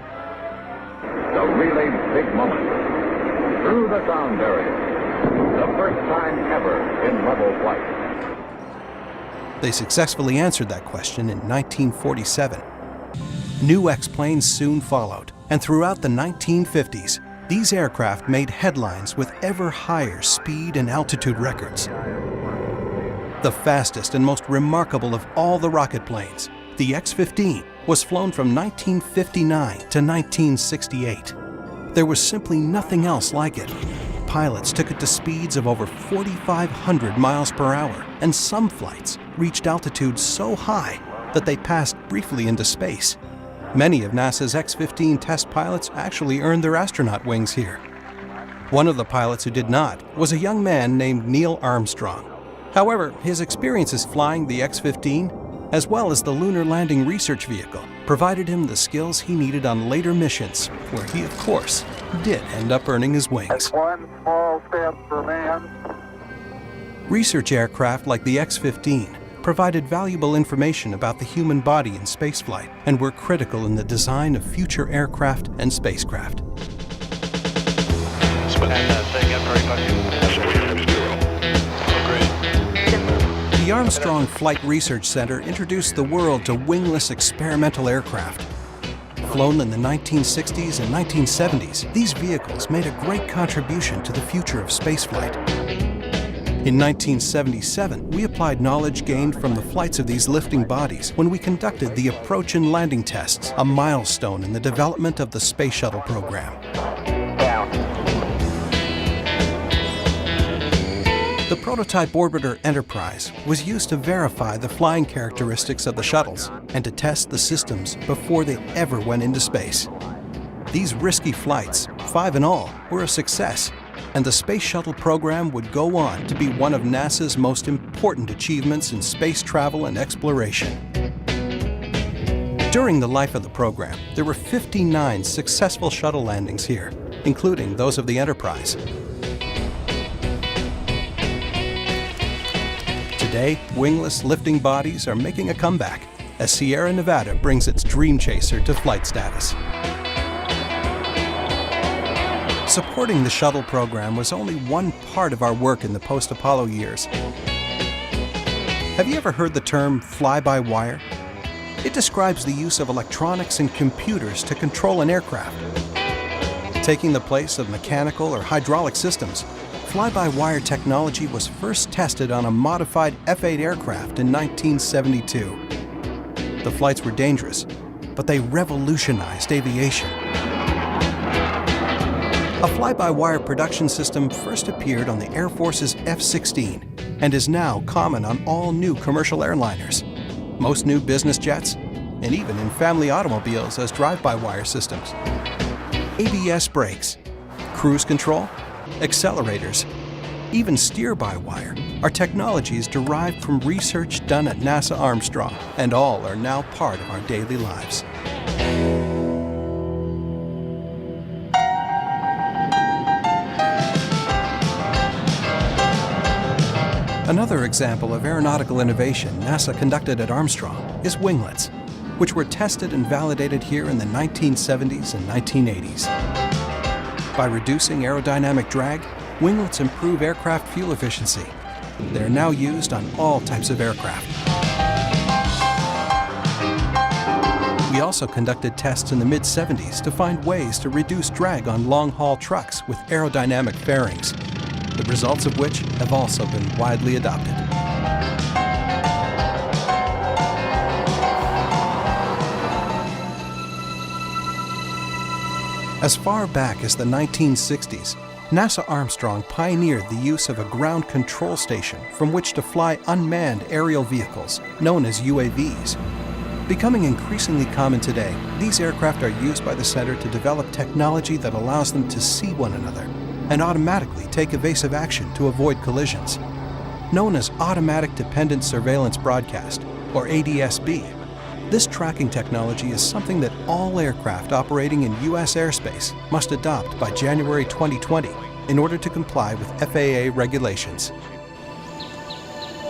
The relay's big moment. Through the sound barrier. The first time ever in level flight. They successfully answered that question in 1947. New X-planes soon followed, and throughout the 1950s, these aircraft made headlines with ever higher speed and altitude records. The fastest and most remarkable of all the rocket planes, the X-15, was flown from 1959 to 1968. There was simply nothing else like it. Pilots took it to speeds of over 4,500 miles per hour, and some flights reached altitudes so high that they passed briefly into space. Many of NASA's X-15 test pilots actually earned their astronaut wings here. One of the pilots who did not was a young man named Neil Armstrong. However, his experiences flying the X-15, as well as the Lunar Landing Research Vehicle, provided him the skills he needed on later missions, where he, of course, did end up earning his wings. One small step for man. Research aircraft like the X-15 provided valuable information about the human body in spaceflight and were critical in the design of future aircraft and spacecraft. The Armstrong Flight Research Center introduced the world to wingless experimental aircraft. Flown in the 1960s and 1970s, these vehicles made a great contribution to the future of spaceflight. In 1977, we applied knowledge gained from the flights of these lifting bodies when we conducted the approach and landing tests, a milestone in the development of the Space Shuttle program. The prototype orbiter Enterprise was used to verify the flying characteristics of the shuttles and to test the systems before they ever went into space. These risky flights, 5 in all, were a success, and the Space Shuttle program would go on to be one of NASA's most important achievements in space travel and exploration. During the life of the program, there were 59 successful shuttle landings here, including those of the Enterprise. Today, wingless lifting bodies are making a comeback as Sierra Nevada brings its Dream Chaser to flight status. Supporting the shuttle program was only one part of our work in the post-Apollo years. Have you ever heard the term fly-by-wire? It describes the use of electronics and computers to control an aircraft. Taking the place of mechanical or hydraulic systems, fly-by-wire technology was first tested on a modified F-8 aircraft in 1972. The flights were dangerous, but they revolutionized aviation. A fly-by-wire production system first appeared on the Air Force's F-16 and is now common on all new commercial airliners, most new business jets, and even in family automobiles as drive-by-wire systems. ABS brakes, cruise control, accelerators, even steer-by-wire are technologies derived from research done at NASA Armstrong, and all are now part of our daily lives. Another example of aeronautical innovation NASA conducted at Armstrong is winglets, which were tested and validated here in the 1970s and 1980s. By reducing aerodynamic drag, winglets improve aircraft fuel efficiency. They are now used on all types of aircraft. We also conducted tests in the mid-70s to find ways to reduce drag on long-haul trucks with aerodynamic fairings, the results of which have also been widely adopted. As far back as the 1960s, NASA Armstrong pioneered the use of a ground control station from which to fly unmanned aerial vehicles, known as UAVs. Becoming increasingly common today, these aircraft are used by the center to develop technology that allows them to see one another and automatically take evasive action to avoid collisions. Known as Automatic Dependent Surveillance Broadcast, or ADS-B, this tracking technology is something that all aircraft operating in U.S. airspace must adopt by January 2020 in order to comply with FAA regulations.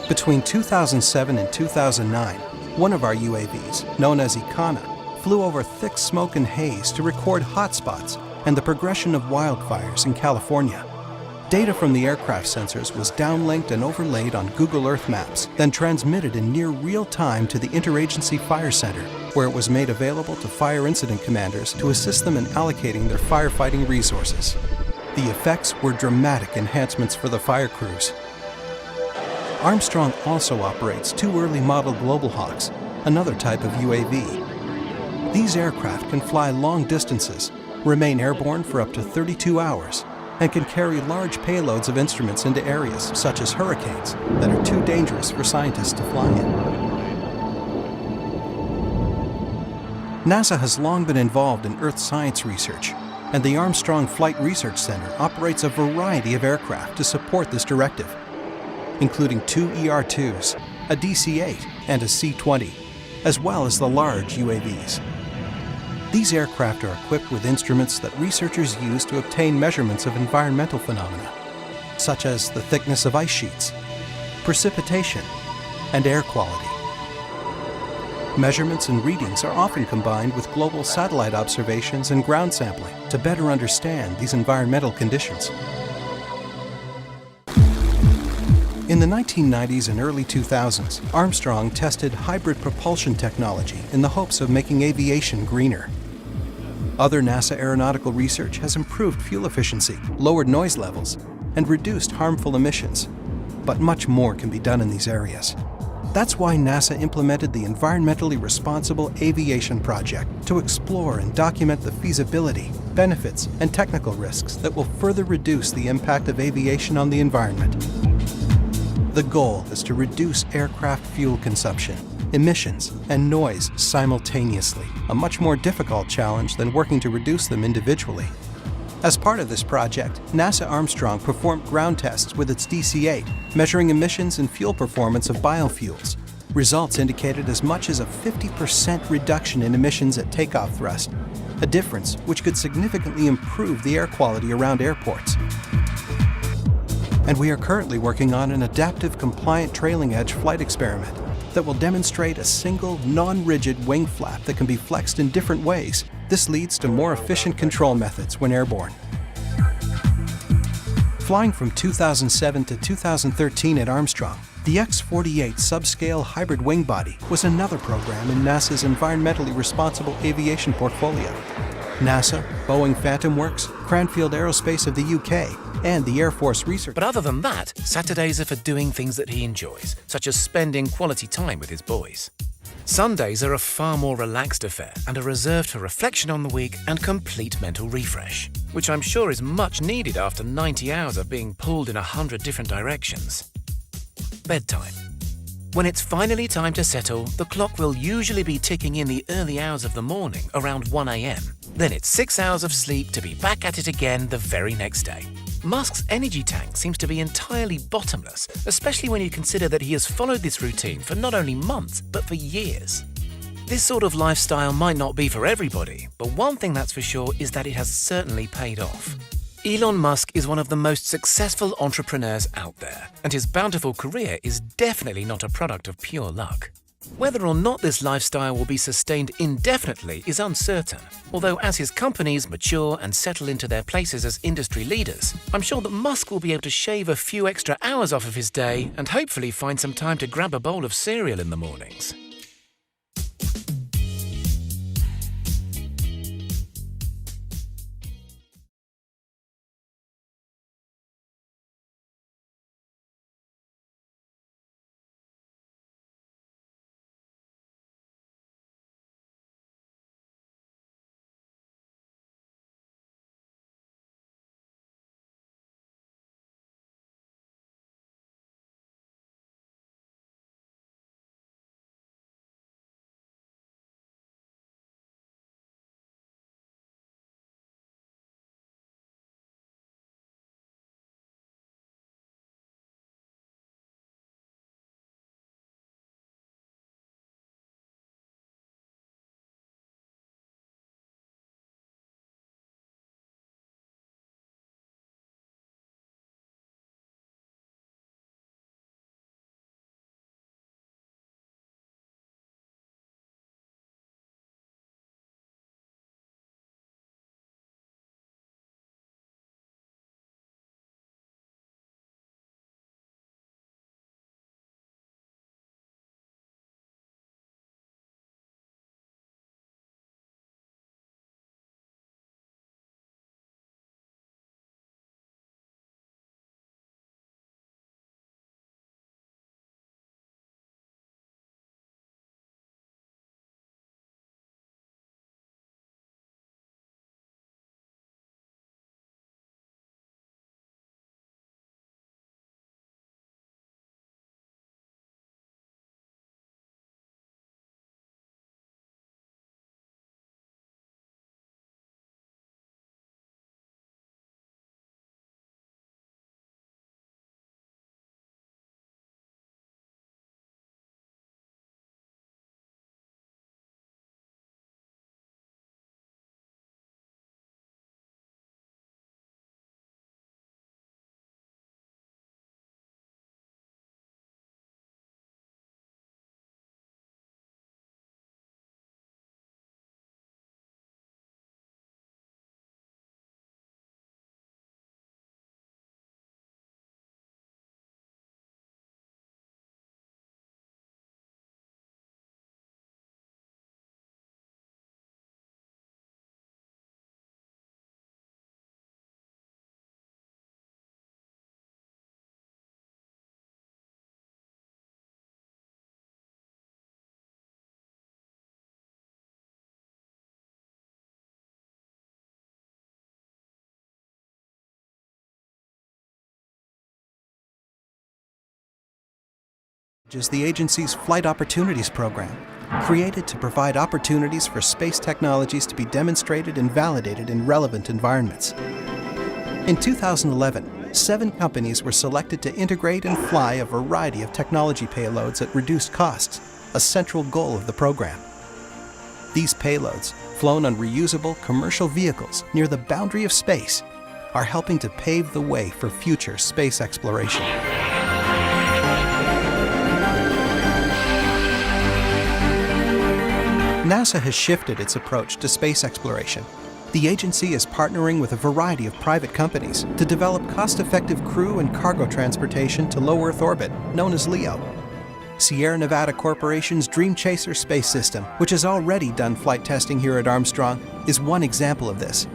Between 2007 and 2009, one of our UAVs, known as Icana, flew over thick smoke and haze to record hotspots and the progression of wildfires in California. Data from the aircraft sensors was downlinked and overlaid on Google Earth maps, then transmitted in near real time to the Interagency Fire Center, where it was made available to fire incident commanders to assist them in allocating their firefighting resources. The effects were dramatic enhancements for the fire crews. Armstrong also operates two early model Global Hawks, another type of UAV. These aircraft can fly long distances, remain airborne for up to 32 hours, and can carry large payloads of instruments into areas, such as hurricanes, that are too dangerous for scientists to fly in. NASA has long been involved in Earth science research, and the Armstrong Flight Research Center operates a variety of aircraft to support this directive, including two ER-2s, a DC-8, and a C-20, as well as the large UAVs. These aircraft are equipped with instruments that researchers use to obtain measurements of environmental phenomena, such as the thickness of ice sheets, precipitation, and air quality. Measurements and readings are often combined with global satellite observations and ground sampling to better understand these environmental conditions. In the 1990s and early 2000s, Armstrong tested hybrid propulsion technology in the hopes of making aviation greener. Other NASA aeronautical research has improved fuel efficiency, lowered noise levels, and reduced harmful emissions. But much more can be done in these areas. That's why NASA implemented the Environmentally Responsible Aviation Project to explore and document the feasibility, benefits, and technical risks that will further reduce the impact of aviation on the environment. The goal is to reduce aircraft fuel consumption, emissions, and noise simultaneously, a much more difficult challenge than working to reduce them individually. As part of this project, NASA Armstrong performed ground tests with its DC-8, measuring emissions and fuel performance of biofuels. Results indicated as much as a 50% reduction in emissions at takeoff thrust, a difference which could significantly improve the air quality around airports. And we are currently working on an adaptive compliant trailing edge flight experiment that will demonstrate a single, non-rigid wing flap that can be flexed in different ways. This leads to more efficient control methods when airborne. Flying from 2007 to 2013 at Armstrong, the X-48 subscale hybrid wing body was another program in NASA's environmentally responsible aviation portfolio. NASA, Boeing Phantom Works, Cranfield Aerospace of the UK, and the Air Force Research. But other than that, Saturdays are for doing things that he enjoys, such as spending quality time with his boys. Sundays are a far more relaxed affair and are reserved for reflection on the week and complete mental refresh. which I'm sure is much needed after 90 hours of being pulled in 100 different directions. Bedtime. When it's finally time to settle, the clock will usually be ticking in the early hours of the morning, around 1 a.m. Then it's 6 hours of sleep to be back at it again the very next day. Musk's energy tank seems to be entirely bottomless, especially when you consider that he has followed this routine for not only months, but for years. This sort of lifestyle might not be for everybody, but one thing that's for sure is that it has certainly paid off. Elon Musk is one of the most successful entrepreneurs out there, and his bountiful career is definitely not a product of pure luck. Whether or not this lifestyle will be sustained indefinitely is uncertain, although as his companies mature and settle into their places as industry leaders, I'm sure that Musk will be able to shave a few extra hours off of his day and hopefully find some time to grab a bowl of cereal in the mornings. Is the agency's Flight Opportunities Program, created to provide opportunities for space technologies to be demonstrated and validated in relevant environments. In 2011, 7 companies were selected to integrate and fly a variety of technology payloads at reduced costs, a central goal of the program. These payloads, flown on reusable commercial vehicles near the boundary of space, are helping to pave the way for future space exploration. NASA has shifted its approach to space exploration. The agency is partnering with a variety of private companies to develop cost-effective crew and cargo transportation to low Earth orbit, known as LEO. Sierra Nevada Corporation's Dream Chaser space system, which has already done flight testing here at Armstrong, is one example of this.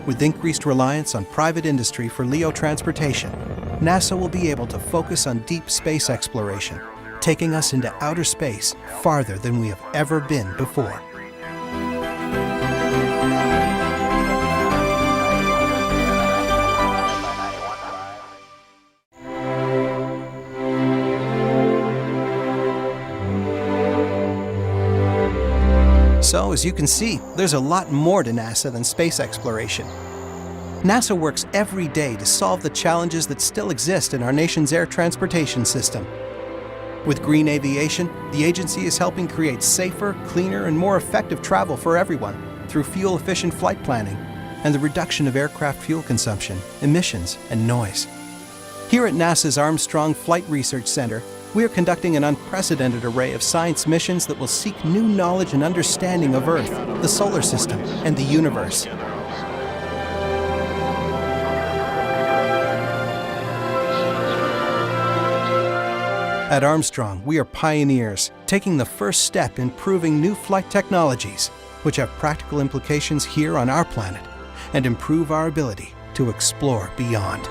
With increased reliance on private industry for LEO transportation, NASA will be able to focus on deep space exploration, taking us into outer space farther than we have ever been before. So, as you can see, there's a lot more to NASA than space exploration. NASA works every day to solve the challenges that still exist in our nation's air transportation system. With green aviation, the agency is helping create safer, cleaner, and more effective travel for everyone through fuel-efficient flight planning and the reduction of aircraft fuel consumption, emissions, and noise. Here at NASA's Armstrong Flight Research Center, we are conducting an unprecedented array of science missions that will seek new knowledge and understanding of Earth, the solar system, and the universe. At Armstrong, we are pioneers, taking the first step in proving new flight technologies, which have practical implications here on our planet, and improve our ability to explore beyond.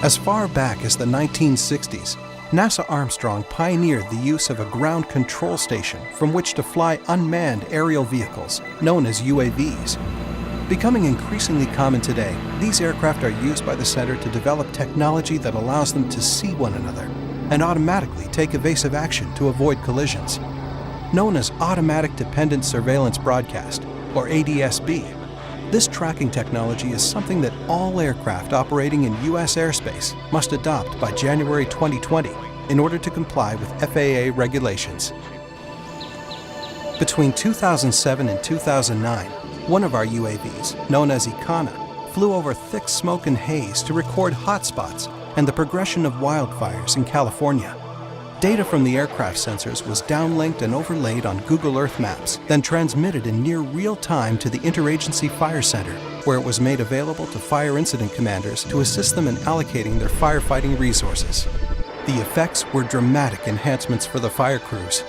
As far back as the 1960s, NASA Armstrong pioneered the use of a ground control station from which to fly unmanned aerial vehicles, known as UAVs. Becoming increasingly common today, these aircraft are used by the center to develop technology that allows them to see one another and automatically take evasive action to avoid collisions. Known as Automatic Dependent Surveillance Broadcast, or ADS-B, this tracking technology is something that all aircraft operating in U.S. airspace must adopt by January 2020 in order to comply with FAA regulations. Between 2007 and 2009, one of our UAVs, known as Icana, flew over thick smoke and haze to record hotspots and the progression of wildfires in California. Data from the aircraft sensors was downlinked and overlaid on Google Earth maps, then transmitted in near real time to the Interagency Fire Center, where it was made available to fire incident commanders to assist them in allocating their firefighting resources. The effects were dramatic enhancements for the fire crews.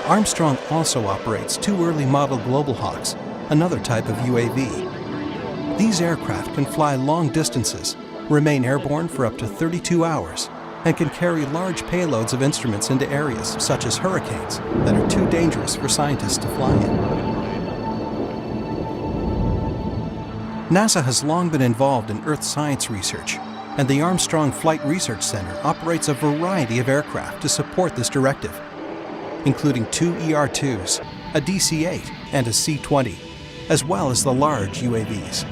Armstrong also operates two early model Global Hawks, another type of UAV. These aircraft can fly long distances, remain airborne for up to 32 hours, and can carry large payloads of instruments into areas, such as hurricanes, that are too dangerous for scientists to fly in. NASA has long been involved in Earth science research, and the Armstrong Flight Research Center operates a variety of aircraft to support this directive, including two ER-2s, a DC-8, and a C-20, as well as the large UAVs.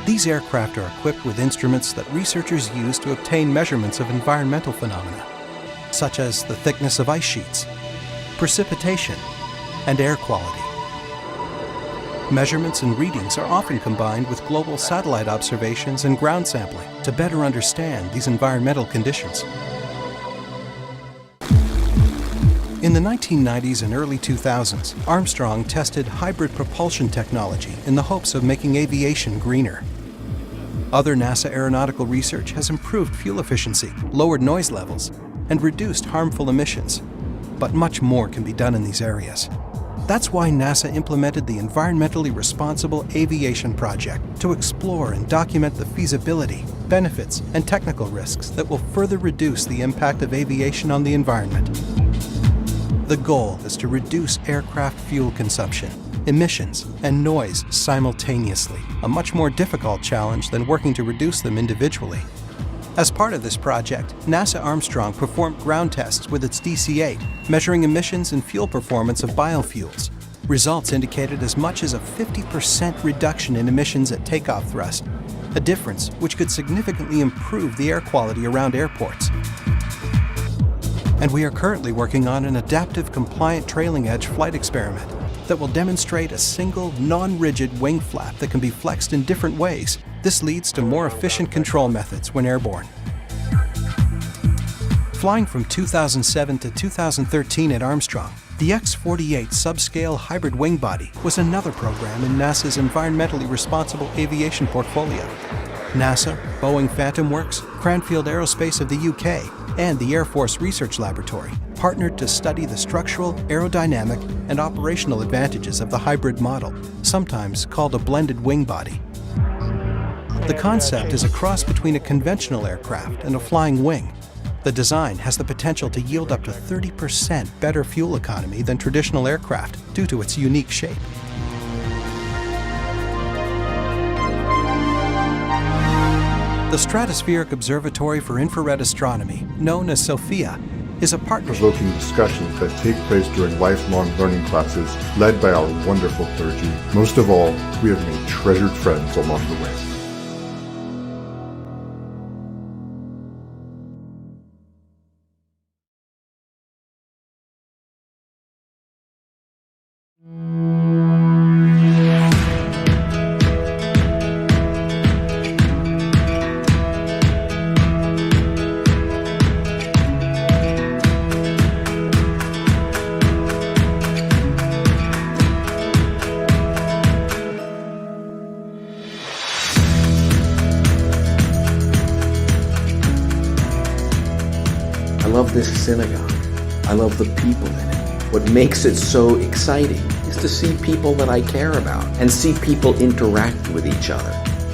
These aircraft are equipped with instruments that researchers use to obtain measurements of environmental phenomena, such as the thickness of ice sheets, precipitation, and air quality. Measurements and readings are often combined with global satellite observations and ground sampling to better understand these environmental conditions. In the 1990s and early 2000s, Armstrong tested hybrid propulsion technology in the hopes of making aviation greener. Other NASA aeronautical research has improved fuel efficiency, lowered noise levels, and reduced harmful emissions. But much more can be done in these areas. That's why NASA implemented the Environmentally Responsible Aviation Project to explore and document the feasibility, benefits, and technical risks that will further reduce the impact of aviation on the environment. The goal is to reduce aircraft fuel consumption, emissions, and noise simultaneously, a much more difficult challenge than working to reduce them individually. As part of this project, NASA Armstrong performed ground tests with its DC-8, measuring emissions and fuel performance of biofuels. Results indicated as much as a 50% reduction in emissions at takeoff thrust, a difference which could significantly improve the air quality around airports. And we are currently working on an adaptive compliant trailing edge flight experiment that will demonstrate a single, non-rigid wing flap that can be flexed in different ways. This leads to more efficient control methods when airborne. Flying from 2007 to 2013 at Armstrong, the X-48 subscale hybrid wing body was another program in NASA's environmentally responsible aviation portfolio. NASA, Boeing Phantom Works, Cranfield Aerospace of the UK, and the Air Force Research Laboratory partnered to study the structural, aerodynamic, and operational advantages of the hybrid model, sometimes called a blended wing body. The concept is a cross between a conventional aircraft and a flying wing. The design has the potential to yield up to 30% better fuel economy than traditional aircraft due to its unique shape. The Stratospheric Observatory for Infrared Astronomy, known as SOFIA, is a partnership. Provoking discussions that take place during lifelong learning classes led by our wonderful clergy. Most of all, we have made treasured friends along the way. I love this synagogue. I love the people in it. What makes it so exciting is to see people that I care about and see people interact with each other.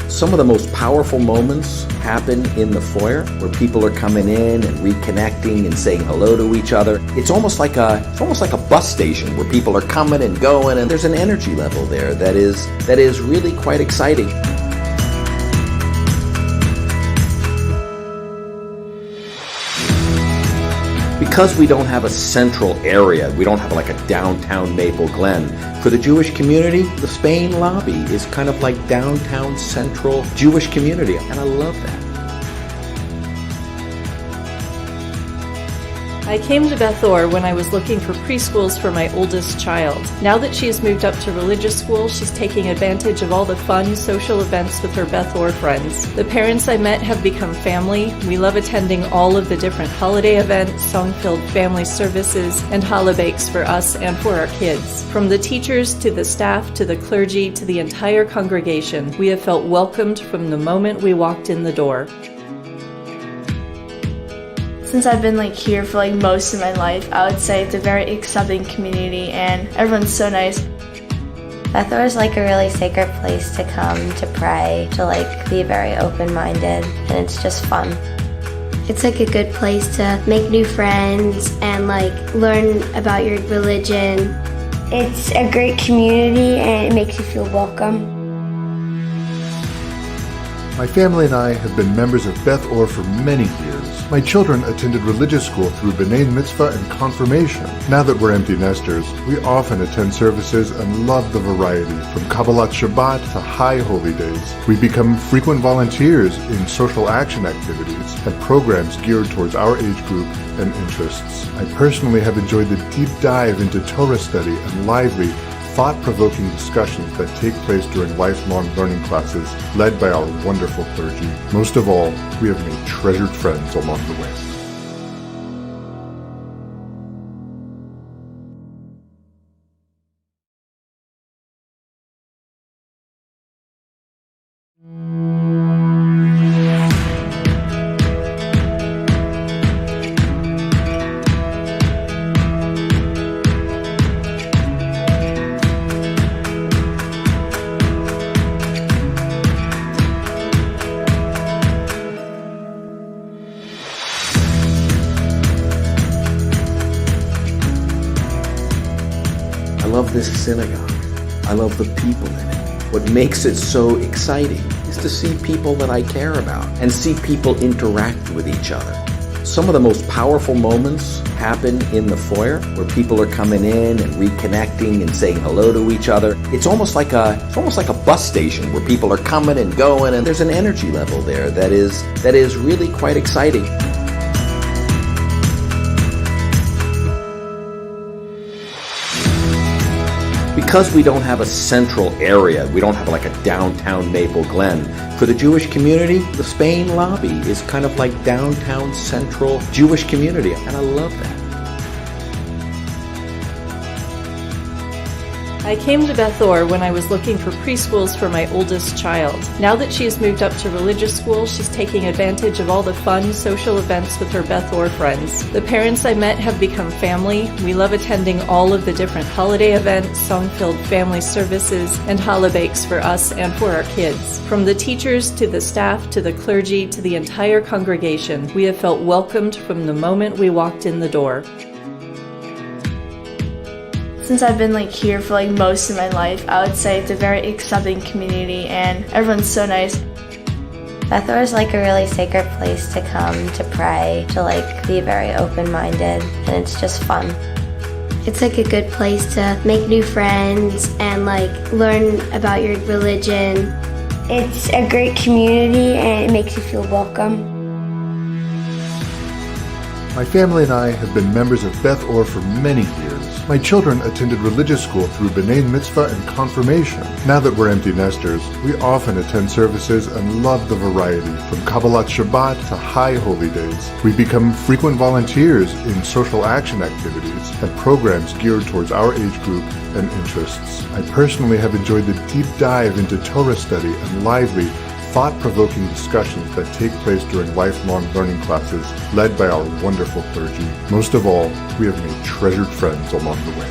Some of the most powerful moments happen in the foyer where people are coming in and reconnecting and saying hello to each other. It's almost like a bus station where people are coming and going, and there's an energy level there that is really quite exciting. Because we don't have a central area, we don't have like a downtown Maple Glen, for the Jewish community, the Spain lobby is kind of like downtown central Jewish community, and I love that. I came to Beth Or when I was looking for preschools for my oldest child. Now that she has moved up to religious school, she's taking advantage of all the fun social events with her Beth Or friends. The parents I met have become family. We love attending all of the different holiday events, song-filled family services, and challah bakes for us and for our kids. From the teachers to the staff to the clergy to the entire congregation, we have felt welcomed from the moment we walked in the door. Since I've been here for most of my life, I would say it's a very accepting community and everyone's so nice. Beth Or is a really sacred place to come to pray, to be very open-minded, and it's just fun. It's a good place to make new friends and learn about your religion. It's a great community and it makes you feel welcome. My family and I have been members of Beth Or for many years. My children attended religious school through B'nai Mitzvah and confirmation. Now that we're empty nesters, we often attend services and love the variety, from Kabbalat Shabbat to High Holy Days. We become frequent volunteers in social action activities and programs geared towards our age group and interests. I personally have enjoyed the deep dive into Torah study and lively, thought-provoking discussions that take place during lifelong learning classes led by our wonderful clergy. Most of all, we have made treasured friends along the way. I love this synagogue. I love the people in it. What makes it so exciting is to see people that I care about and see people interact with each other. Some of the most powerful moments happen in the foyer where people are coming in and reconnecting and saying hello to each other. It's almost like a bus station where people are coming and going, and there's an energy level there that is really quite exciting. Because we don't have a central area, we don't have a downtown Maple Glen, for the Jewish community, the Spain lobby is kind of like downtown central Jewish community, and I love that. I came to Beth Or when I was looking for preschools for my oldest child. Now that she has moved up to religious school, she's taking advantage of all the fun social events with her Beth Or friends. The parents I met have become family. We love attending all of the different holiday events, song-filled family services, and challah bakes for us and for our kids. From the teachers to the staff to the clergy to the entire congregation, we have felt welcomed from the moment we walked in the door. Since I've been here for most of my life, I would say it's a very accepting community and everyone's so nice. Beth Or is like a really sacred place to come to pray, to like be very open-minded, and it's just fun. It's like a good place to make new friends and like learn about your religion. It's a great community and it makes you feel welcome. My family and I have been members of Beth Or for many years. My children attended religious school through B'nai Mitzvah and confirmation. Now that we're empty nesters, we often attend services and love the variety, from Kabbalat Shabbat to high holy days. We become frequent volunteers in social action activities and programs geared towards our age group and interests. I personally have enjoyed the deep dive into Torah study and lively, thought-provoking discussions that take place during lifelong learning classes led by our wonderful clergy. Most of all, we have made treasured friends along the way.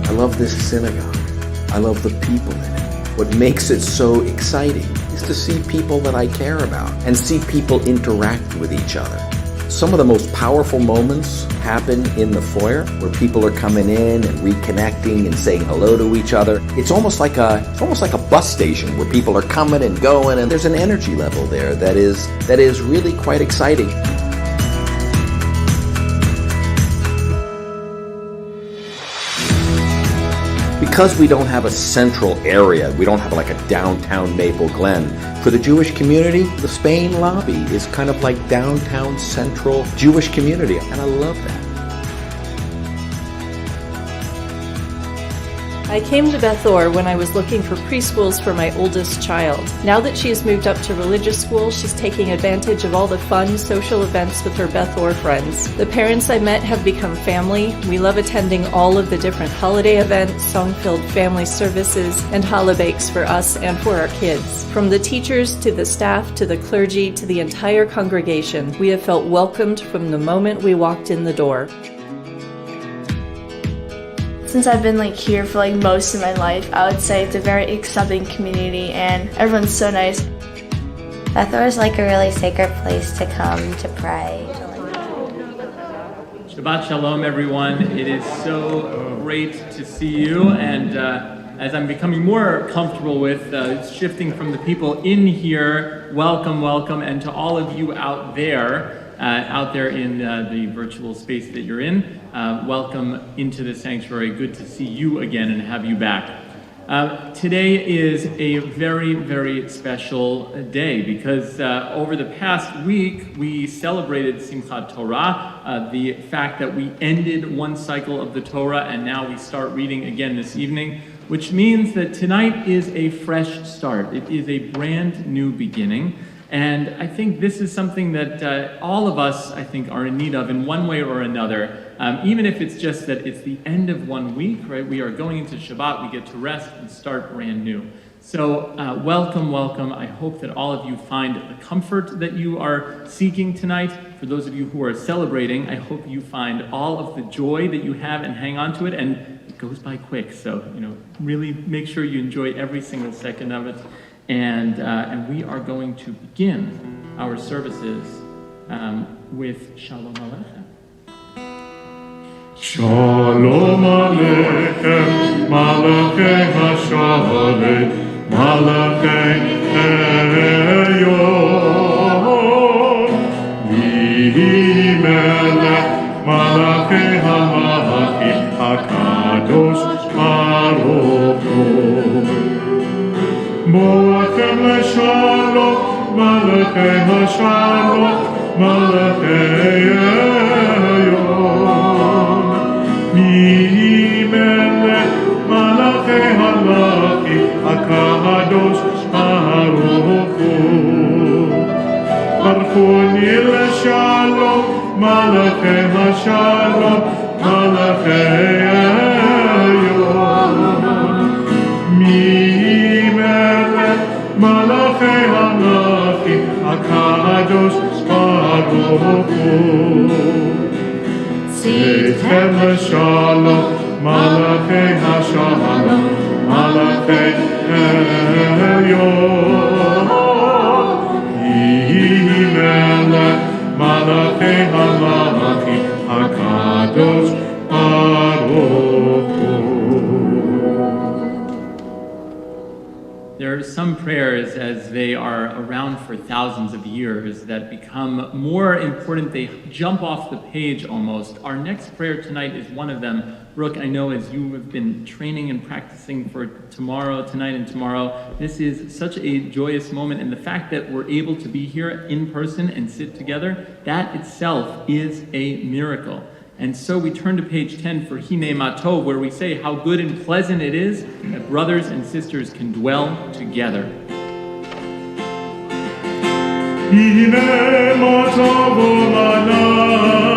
I love this synagogue. I love the people in it. What makes it so exciting is to see people that I care about and see people interact with each other. Some of the most powerful moments happen in the foyer where people are coming in and reconnecting and saying hello to each other. It's almost like a bus station where people are coming and going, and there's an energy level there that is really quite exciting. Because we don't have a central area, we don't have like a downtown Maple Glen, for the Jewish community, the Spain lobby is kind of like downtown central Jewish community, and I love that. I came to Beth Or when I was looking for preschools for my oldest child. Now that she has moved up to religious school, she's taking advantage of all the fun social events with her Beth Or friends. The parents I met have become family. We love attending all of the different holiday events, song-filled family services, and challah bakes for us and for our kids. From the teachers to the staff to the clergy to the entire congregation, we have felt welcomed from the moment we walked in the door. Since I've been like here for like most of my life, I would say it's a very accepting community and everyone's so nice. Beth Or is like a really sacred place to come to pray. Shabbat Shalom, everyone. It is so great to see you, and as I'm becoming more comfortable with shifting from the people in here, welcome, welcome, and to all of you out there in the virtual space that you're in, welcome into the sanctuary. Good to see you again and have you back. Today is a very, very special day because over the past week we celebrated Simchat Torah, the fact that we ended one cycle of the Torah and now we start reading again this evening, which means that tonight is a fresh start. It is a brand new beginning. And I think this is something that all of us, I think, are in need of in one way or another. Even if it's just that it's the end of 1 week, right? We are going into Shabbat, we get to rest and start brand new. So welcome, welcome. I hope that all of you find the comfort that you are seeking tonight. For those of you who are celebrating, I hope you find all of the joy that you have and hang on to it. And it goes by quick, so really make sure you enjoy every single second of it. And we are going to begin our services with Shalom Aleichem. Shalom Aleichem, Malachei HaShalom, Malachei Elyon, Vihi Melech, Malachei HaMalachim, HaKadosh Baruch Hu. Moachem leShalom, Malachei HaShalom, Malachei Elyon, Mihi Melech, Malachei HaMalachim, HaKadosh Baruch Hu. Barchuni leShalom, Malachei HaShalom, Malachei Elyon, Baruch Tzeitem l'shalom, Malachei HaShalom, Malachei Elyon. Yehi melech, Malachei HaMalachim, HaKadosh Baruch Hu. There are some prayers, as they are around for thousands of years, that become more important. They jump off the page almost. Our next prayer tonight is one of them. Brooke, I know as you have been training and practicing for tonight and tomorrow, this is such a joyous moment. And the fact that we're able to be here in person and sit together, that itself is a miracle. And so we turn to page 10 for Hine Matov, where we say how good and pleasant it is that brothers and sisters can dwell together. Hine Matov Olanayim,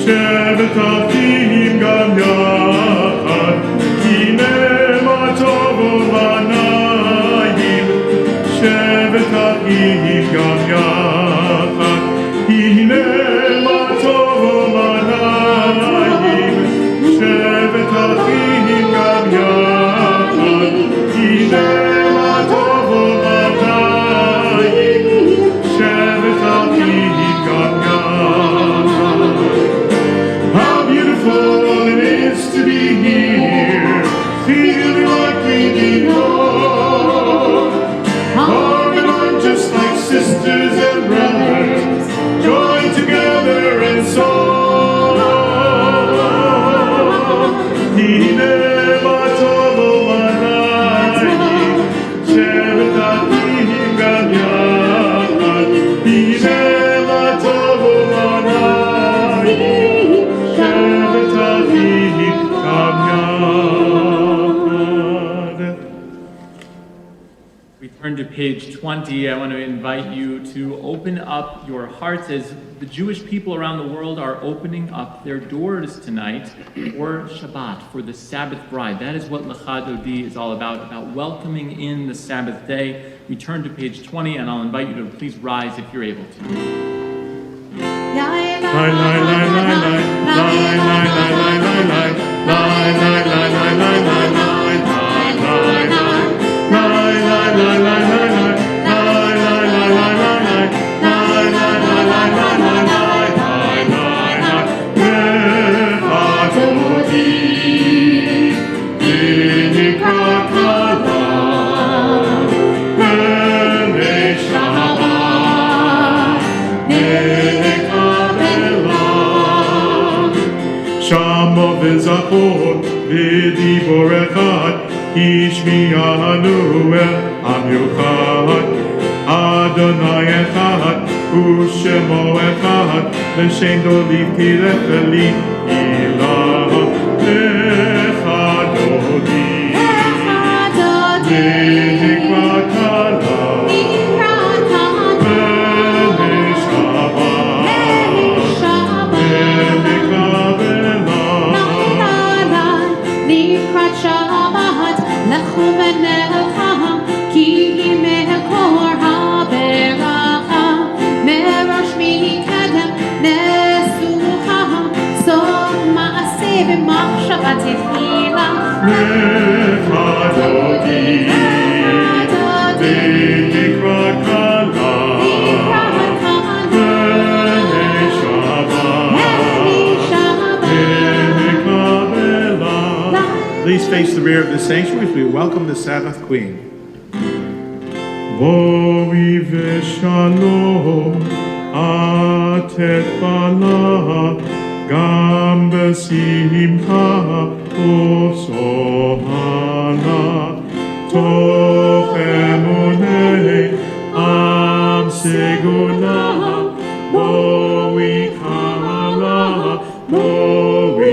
Shevet Achim Gam Yachad. Hine Matov Olanayim, Shevet Achim Gam Yachad. Hine Matov Olanayim, Shevet Achim Gam Yachad. Hine Matov Olanayim, Shevet Achim Gam Yachad. How beautiful it is to be here, feeling like we belong. Arm in arm, just like sisters and brothers, joined together in song. Hine Matov Olanayim, Shevet Achim Gam Yachad. Hine Matov Olanayim, Shevet Achim Gam Yachad. We turn to page 20. I want to invite you to open up your hearts as the Jewish people around the world are opening up their doors tonight for Shabbat, for the Sabbath bride. That is what Lecha Dodi is all about welcoming in the Sabbath day. We turn to page 20, and I'll invite you to please rise if you're able to. Shamo v'zachor v'dibor echad, Ishmi'anu el am yuchad. Adonai echad, u'shemo echad, L'shem doliv tirefeli ilah. Echad dodi, v'nikra kala, Please face the rear of the sanctuary as we welcome the Sabbath Queen. Boi v'shalom, atet bala, gam b'simcha u'sohana, toch emunei am segula, boi kala, boi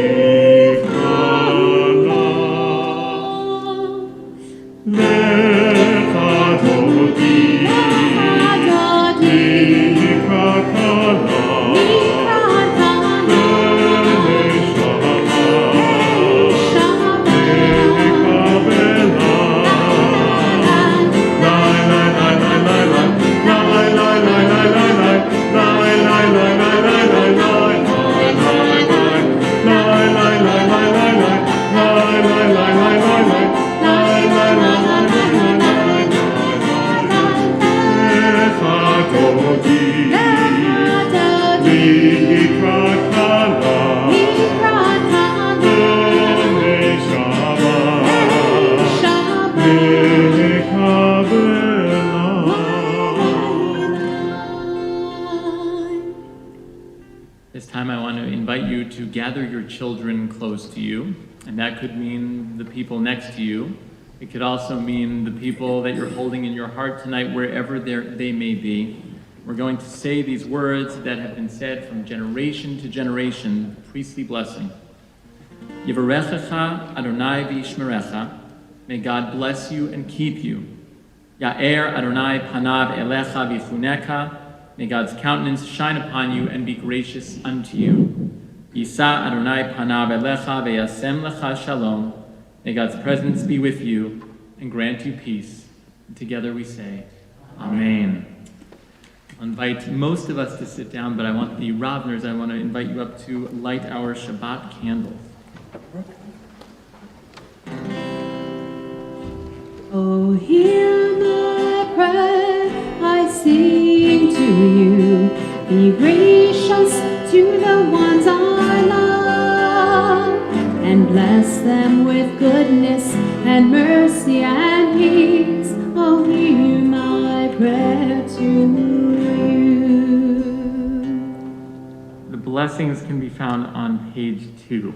This time I want to invite you to gather your children close to you, and that could mean the people next to you. It could also mean the people that you're holding in your heart tonight, wherever they may be. We're going to say these words that have been said from generation to generation, the priestly blessing. Yivarechecha Adonai v'yishmerecha. May God bless you and keep you. Ya'er Adonai panav elecha v'chuneka. May God's countenance shine upon you and be gracious unto you. Yisa Adonai panav elecha ve'yasem lecha shalom. May God's presence be with you and grant you peace. And together we say, Amen. I'll invite most of us to sit down, but I want the Ravners, I want to invite you up to light our Shabbat candles. Oh, hear my prayer, I sing to you. Be gracious to the ones I love, and bless them with goodness and mercy and peace. Oh, hear my prayer to you. The blessings can be found on page 2.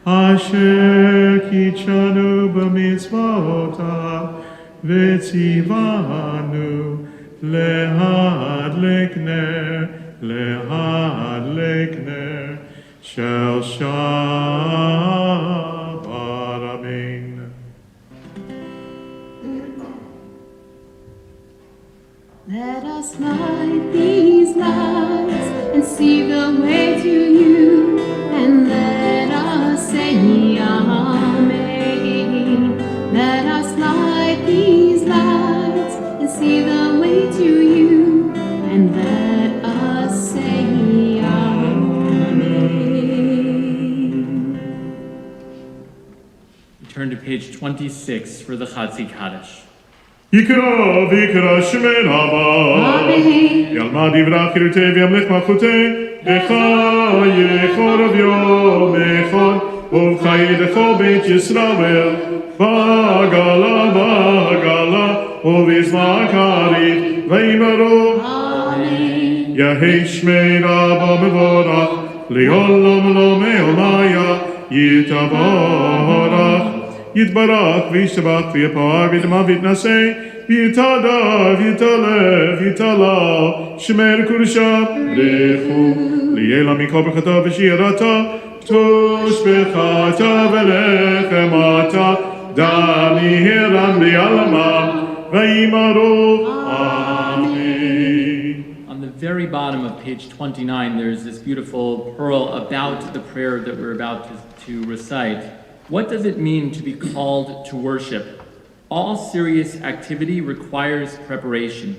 Asher kichanu b'mitzvotav v'tzivanu lehadlik ner shel Shabbat. Amen. Let us light these lights and see the way to you, and let us say Amen. Let us light these lights and see the way to you, and let us say Amen. Turn to page 26 for the Chatzi Kaddish. Yikra v'yikra shemen haba Yalma divra chirutei v'yamlech malchutei Echa yechor v'yom echad Uv'chayidecho beit Yisrael V'agala Uv'izma karich V'yimaru Yahei shmei Rabba mevorach Li'olam lo me'omaya Yitavorach Yitbarach v'yishtabach v'yapar v'yitama v'yitnaseh v'yitada v'yitala shemer kurusha rechu li'ela mikol b'chata v'shirata tush b'chata v'lechemata dami hiram li'alama v'yimaru. Amen. On the very bottom of page 29, there's this beautiful pearl about the prayer that we're about to recite. What does it mean to be called to worship? All serious activity requires preparation.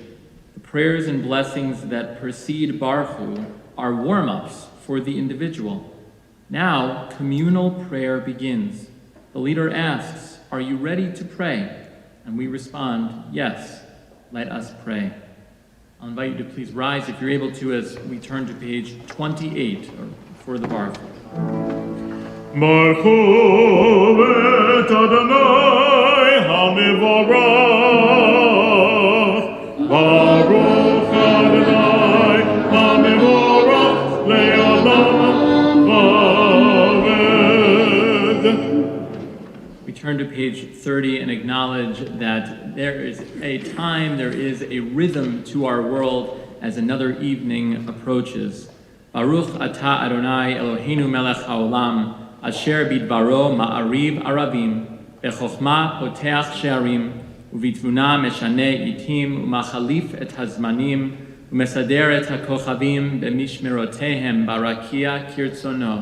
The prayers and blessings that precede Baruch Hu are warm-ups for the individual. Now, communal prayer begins. The leader asks, "Are you ready to pray?" And we respond, "Yes, let us pray." I'll invite you to please rise if you're able to as we turn to page 28 for the Baruch Hu. Baruch Hu et Adonai HaMevorach Baruch Adonai HaMevorach Le'olam Vaed. We turn to page 30 and acknowledge that there is a time, there is a rhythm to our world as another evening approaches. Baruch atah Adonai Eloheinu melech haolam Asher bidbaro ma'ariv aravim, bechokhma poteach she'arim, uvitvuna meshane itim, umachalif et hazmanim, ומסדר את הכוכבים במשמרותיהם ברקיע כרצונו.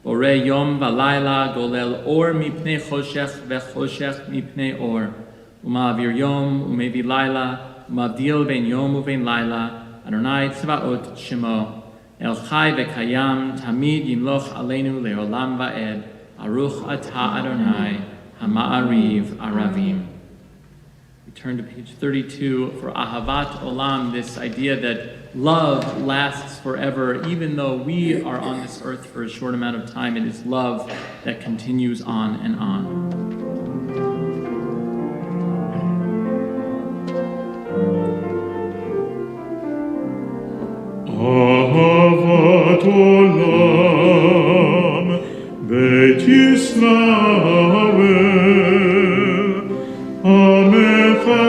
בורא יום ולילה, גולל אור מפני חושך וחושך מפני אור. ומעביר יום ומביא לילה, ומבדיל בין יום ובין לילה, אדוני צבאות שמו. אל חי וקיים, תמיד ימלוך עלינו לעולם ועד. ברוך אתה אדוני, המעריב ערבים. We turn to page 32 for Ahavat Olam, this idea that love lasts forever. Even though we are on this earth for a short amount of time, it is love that continues on and on. Ahavat Olam, Beit Yisrael, Amecha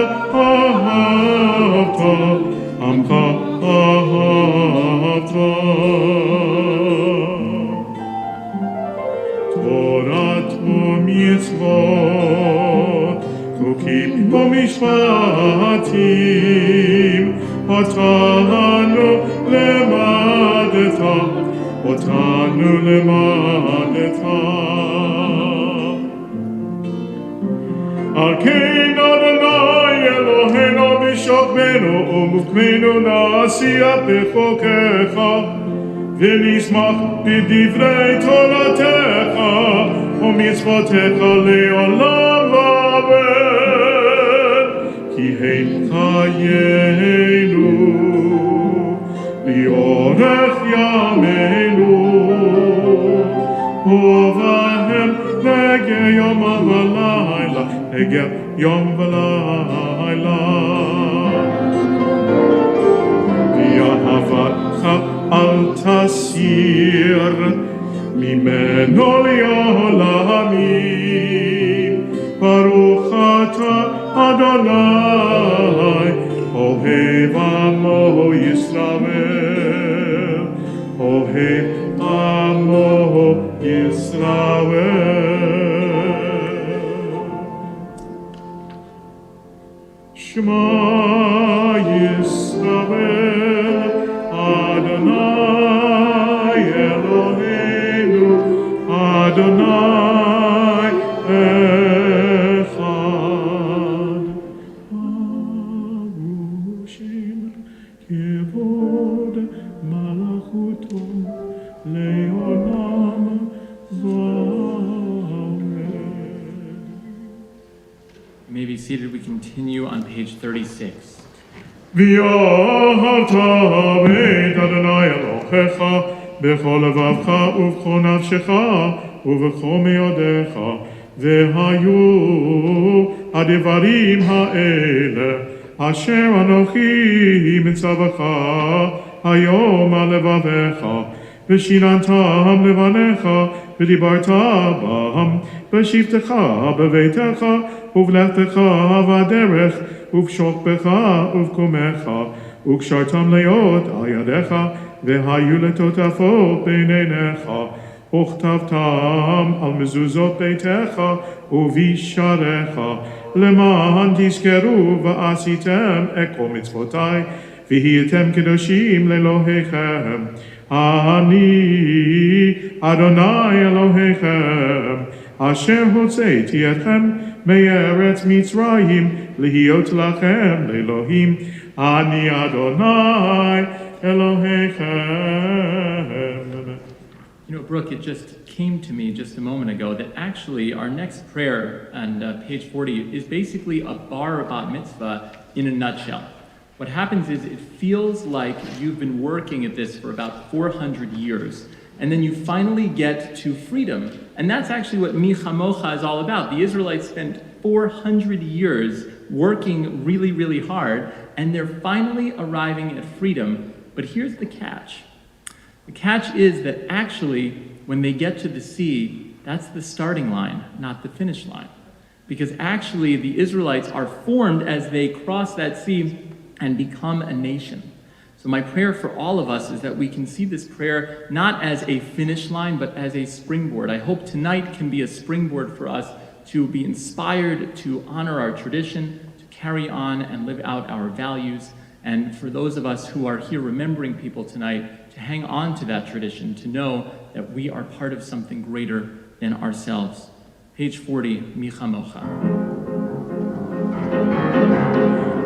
ahavta, Amcha ahavta. Torah u'mitzvot, Chokim u'mishpatim, Otanu lemadeta, Otanu lemadeta. Al kein Adonai Eloheinu b'shokmenu u'mukmenu na'asiyat b'chokecha, v'nismach b'divrei toratecha u'mitzvotecha le'olam va'amen. Ki hein chayenu li'orech yameinu uvahem nege yom v'layla, nege yom v'layla. V'ahavatcha al tasir mimeno li'olamim. Baruch atah Adonai, Ohev Amo Yisrael, Ohev Amo Yisrael. Shema Yisrael, Adonai Eloheinu, Adonai Echad. Arushim kevod malachuto leolam va'amen. You may be seated. We continue on page 36. V'ahavta beit Adonai Elohecha b'chol levavcha u'b'chol nafshecha u'b'chol me'odecha v'hayu hadivarim ha'ele asher anochi mitzavacha hayom al levavecha v'shinantam levanecha v'dibarta bam v'shivtecha b'veitecha uvlechtecha v'aderech uv'shokbecha uv'kumecha uk'shartam leot al yadecha v'hayu letotafo b'neinecha וכתבתם על מזוזות ביתך ובשעריך למען תזכרו ועשיתם את כל מצוותיי והייתם קדושים לאלוהיכם. אני אדוני אלוהיכם אשר הוצאתי אתכם מארץ מצרים להיות לכם לאלוהים. אני אדוני אלוהיכם. You know, Brooke, it just came to me just a moment ago that actually our next prayer on page 40 is basically a bar bat mitzvah in a nutshell. What happens is it feels like you've been working at this for about 400 years, and then you finally get to freedom. And that's actually what Mi Chamocha is all about. The Israelites spent 400 years working really, really hard, and they're finally arriving at freedom. But here's the catch. The catch is that actually, when they get to the sea, that's the starting line, not the finish line. Because actually, the Israelites are formed as they cross that sea and become a nation. So my prayer for all of us is that we can see this prayer not as a finish line, but as a springboard. I hope tonight can be a springboard for us to be inspired to honor our tradition, to carry on and live out our values, And for those of us who are here remembering people tonight, to hang on to that tradition, to know that we are part of something greater than ourselves. Page 40, Mi Chamocha.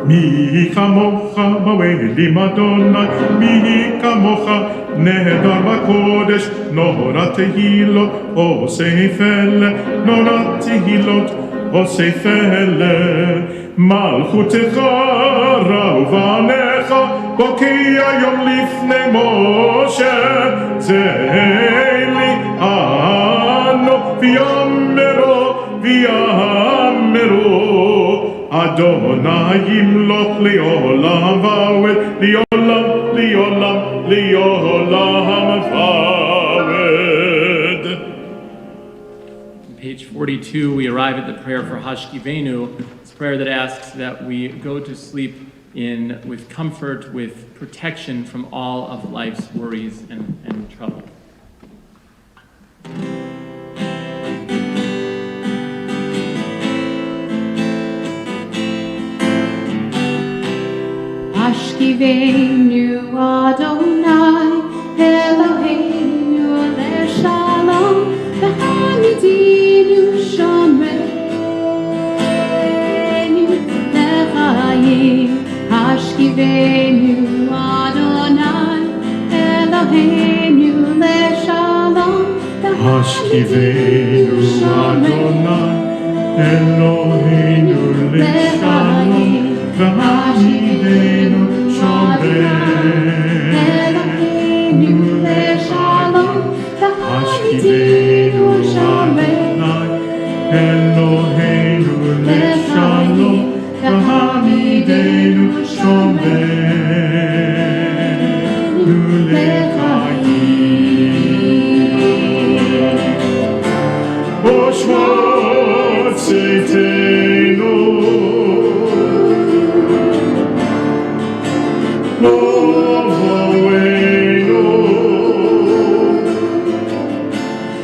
Mi chamocha ba'elim Adonai, mi kamocha nehedar b'kodesh, norat tehilot osei fele, norat tehilot osei fele. Malchutecha ra'uvanecha, bokia yom lifnei Moshe, ze'eli ano v'yameru Adonai yimloch li'olam va'ed, li'olam, li'olam, li'olam va'ed. Page 42, we arrive at the prayer for Hashkivenu. It's a prayer that asks that we go to sleep with comfort, with protection from all of life's worries and trouble. Hashkivenu Adonai, Eloheinu leShalom, v'hamidinu shomreinu lechayim. Hashkivenu Adonai, Eloheinu leShalom, Hashkivenu Adonai, Eloheinu leShalom, v'hamidenu shomreinu leShalom, Hashkivenu Adonai, Eloheinu leShalom, v'hamidenu shomreinu lechayim. O Shmot Tzidkenu,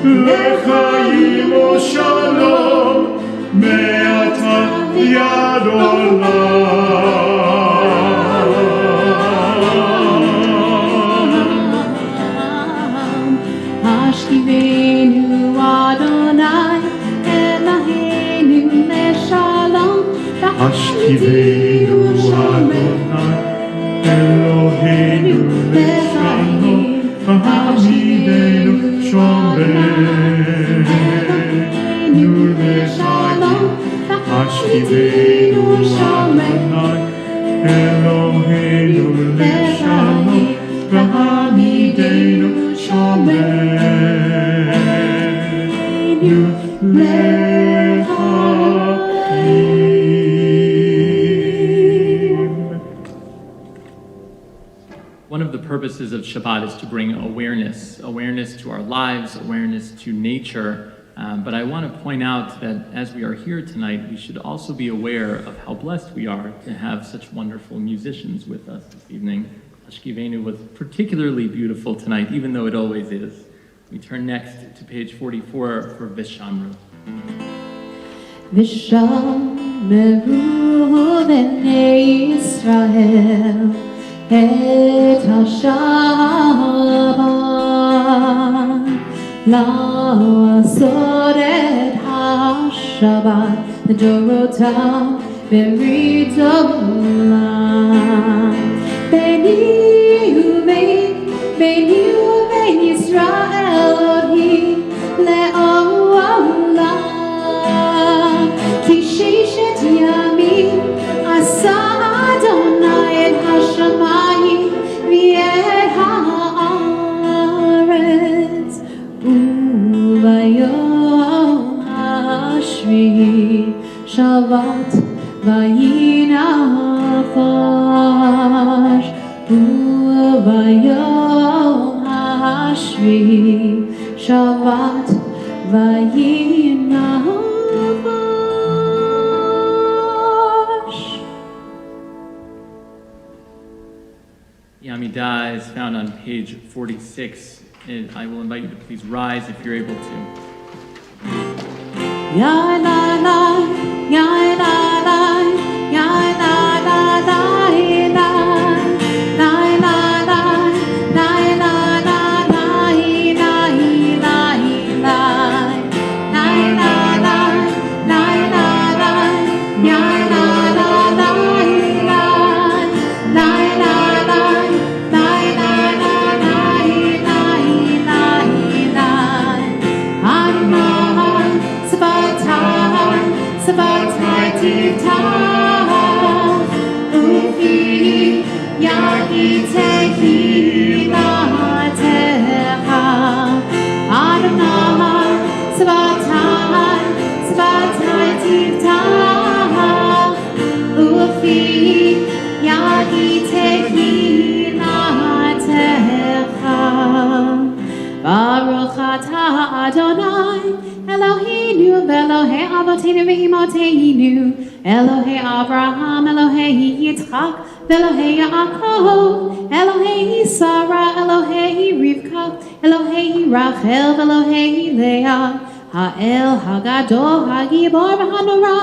לחיים ושלום מעתה יד עולם. השכיבנו אדוני אלוהינו לשלום, השכיבנו אדוני אלוהינו לשלום, והעמידנו שומרנו לשלום. השכיבנו אדוני אלוהינו לשלום, והעמידנו שומרנו לחיים. One of the purposes of Shabbat is to bring awareness to our lives, awareness to nature. But I want to point out that as we are here tonight, we should also be aware of how blessed we are to have such wonderful musicians with us this evening. Hashkivenu was particularly beautiful tonight, even though it always is. We turn next to page 44 for Vishamru. Vishamru b'nei Yisrael et ha-Shabbat, la'asor et ha-Shabbat, לדורותם בברית עולם. ביני ובין ישראל עוד היא לעולם, כי ששת ימים עשה אדוני את השמיים ואת הארץ, וביום השביעי שבת וינפש, וביום השביעי שבת וינפש. Yamidah is found on page 46. And I will invite you to please rise if you're able to. Ya la la, ya la la, ya la la la la. Baruch atah Adonai, Eloheinu v'Elohei Avoteinu v'Imoteinu, Elohei Abraham, Elohei Yitzchak, v'Elohei Yaakov, Elohei Sarah, Elohei Rivka, Elohei Rachel, v'Elohei Leah, Ha'el Hagadol, Hagibor v'Hanora,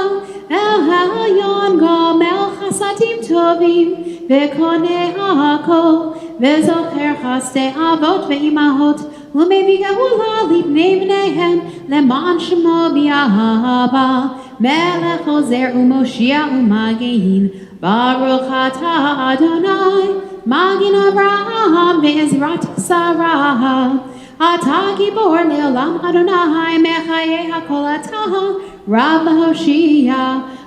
El Hayon Gomel Chasadim Tovim, v'Konei Ha'akol, v'Zocher Chasdei Avot v'Imahot, ומביא גאולה לבני בניהם למען שמו ביאהבה מלך עוזר ומושיע ומגן ברוך אתה אדוני מגן אברהם ועזרת שרה אתה גיבור לעולם אדוני מחיי הכל אתה רב להושיע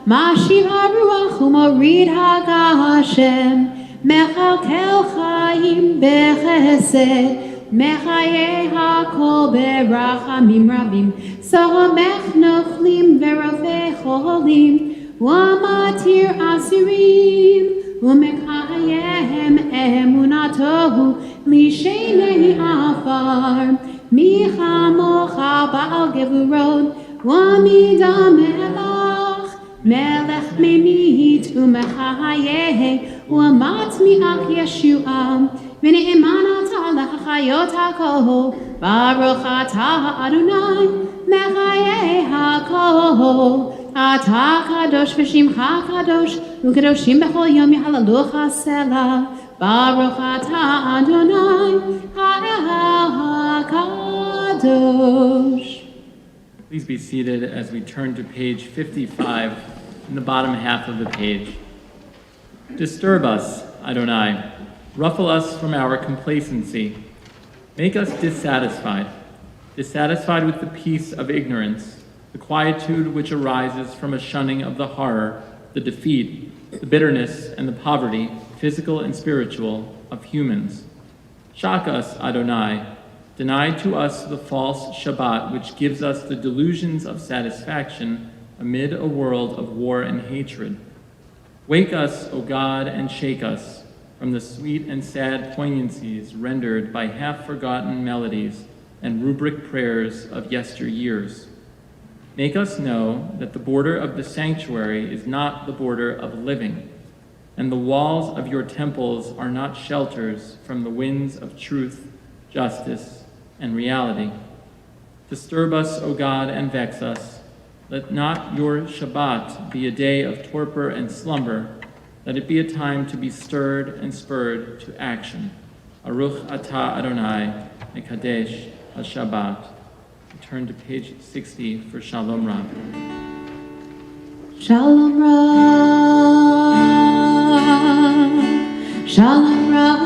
משיב הרוח ומוריד הגשם מכלכל חיים בחסד מחיי הכל ברחמים רבים, סומך נופלים ורופא חולים, ומתיר אסירים, ומקיים אמונתו לשני עפר, מי כמוך בעל גבורות, ומידה מלך ממית ומחיה, ומצמיח ישועה. ונאמן אתה לחיות הכל, ברוך אתה אדוני מחיי הכל. אתה קדוש ושמך קדוש, וקדושים בכל יום יהללוך הסלע. ברוך אתה אדוני האל הקדוש. Please be seated as we turn to page 55 in the bottom half of the page. Disturb us, Adonai. Ruffle us from our complacency. Make us dissatisfied with the peace of ignorance, the quietude which arises from a shunning of the horror, the defeat, the bitterness, and the poverty, physical and spiritual, of humans. Shock us, Adonai. Deny to us the false Shabbat which gives us the delusions of satisfaction amid a world of war and hatred. Wake us, O God, and shake us from the sweet and sad poignancies rendered by half-forgotten melodies and rubric prayers of yesteryears. Make us know that the border of the sanctuary is not the border of living, and the walls of your temples are not shelters from the winds of truth, justice, and reality. Disturb us, O God, and vex us. Let not your Shabbat be a day of torpor and slumber. Let it be a time to be stirred and spurred to action. Aruch atah Adonai, Mekadesh HaShabbat. Turn to page 60 for Shalom Rab. Shalom Rab, Shalom Rab,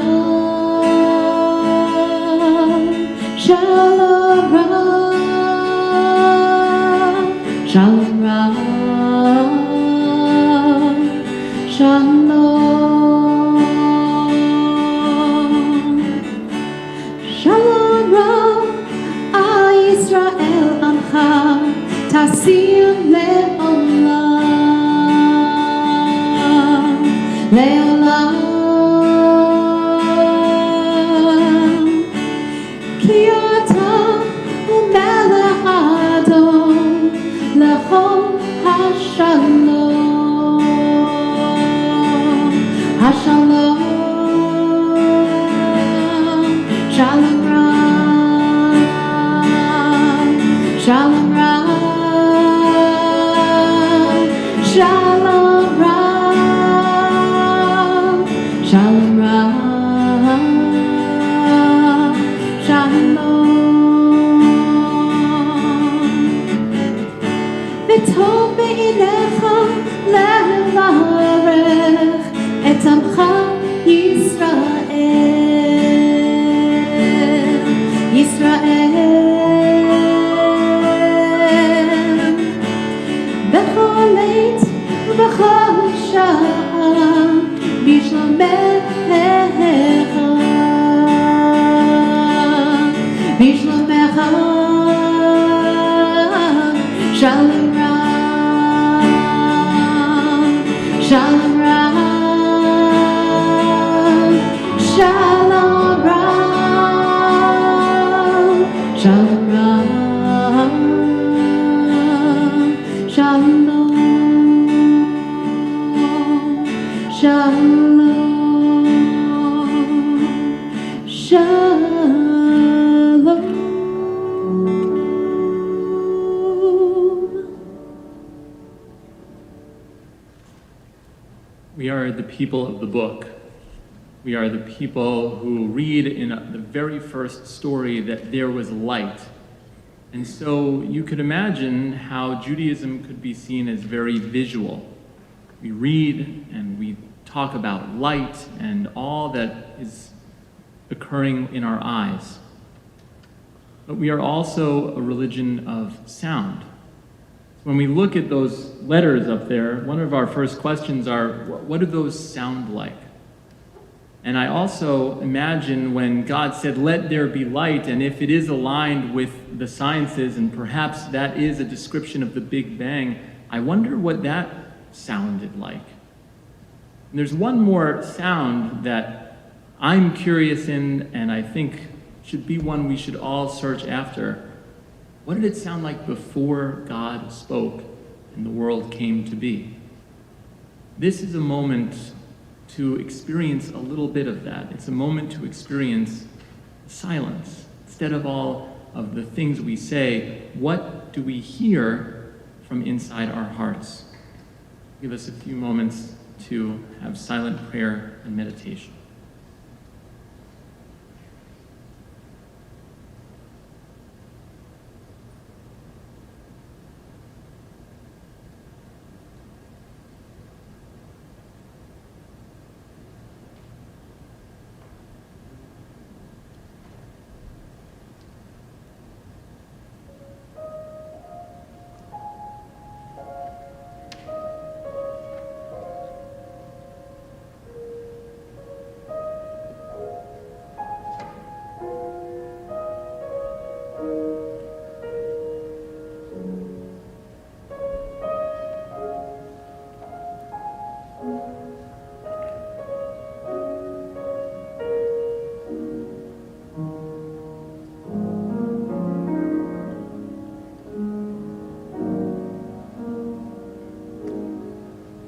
Shalom Rab, Shalom Rab, Shalom, Shalom Rab, Yisrael Amcha, Tasim Le'olam, Le'olam, Ki Ata U'Melech Adon, L'chol HaShalom, HaShalom, Shalom Shalom Rab, Shalom Rab, Shalom Rab, Shalom. V'tov be'inecha Bishlomecha, Shalom Ram, Shalom Ram, Shalom Ram, Shalom Ram, Shalom, Shalom, Shalom. We are the people of the book. We are the people who read in the very first story that there was light. And so you could imagine how Judaism could be seen as very visual. We read and we talk about light and all that is occurring in our eyes. But we are also a religion of sound. When we look at those letters up there, one of our first questions are, what do those sound like? And I also imagine when God said, let there be light, and if it is aligned with the sciences, and perhaps that is a description of the Big Bang, I wonder what that sounded like. And there's one more sound that I'm curious in, and I think should be one we should all search after. What did it sound like before God spoke and the world came to be? This is a moment to experience a little bit of that. It's a moment to experience silence. Instead of all of the things we say, what do we hear from inside our hearts? Give us a few moments to have silent prayer and meditation.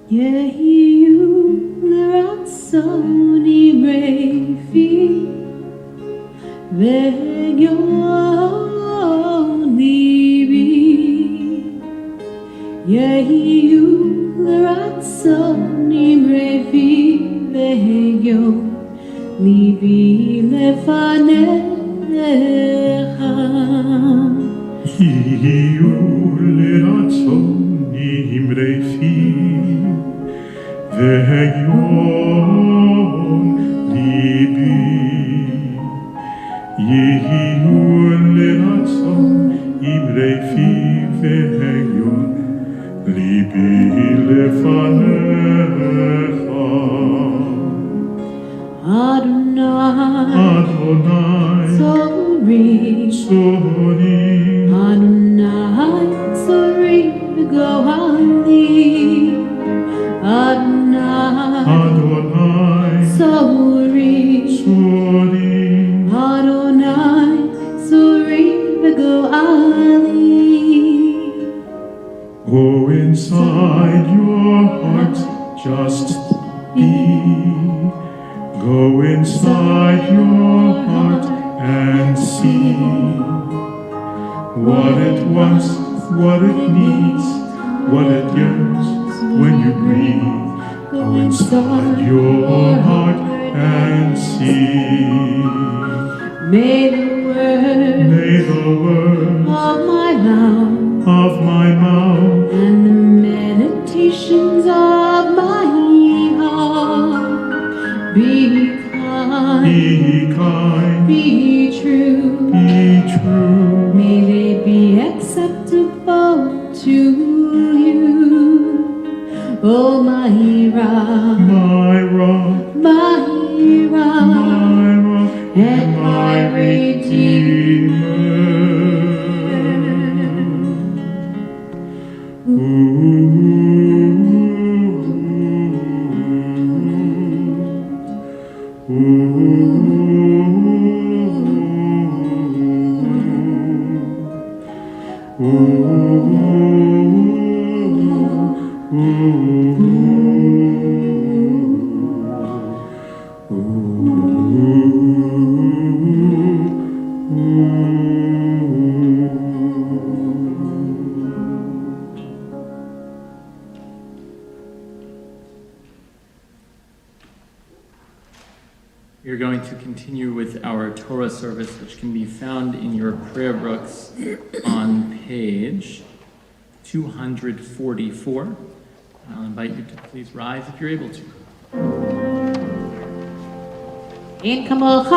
Yehiyu l'ratzoni refi ve'yon libi. Yehiyu l'ratzoni refi ve'yon libi lefanecha. Yehiyu l'ratzoni refi ve'yon libi. Yehiyu l'ratzon imrefi ve'yon libi lefanecha. Adonai, Sorry, Adonai, Sorry, Gohali. Adonai, sorry, Adonai, sorry, go Ali. Go inside your heart, just be. Go inside your heart and see what it wants, what it needs, what it yearns when you breathe. Go inside your heart and see. May the words of my mouth and the meditations of my heart be kind, be true. May they be acceptable to you. Oh, my rock, my rock, and my redeemer. We're going to continue with our Torah service, which can be found in your prayer books on page 244. I'll invite you to please rise if you're able to. אין כמוך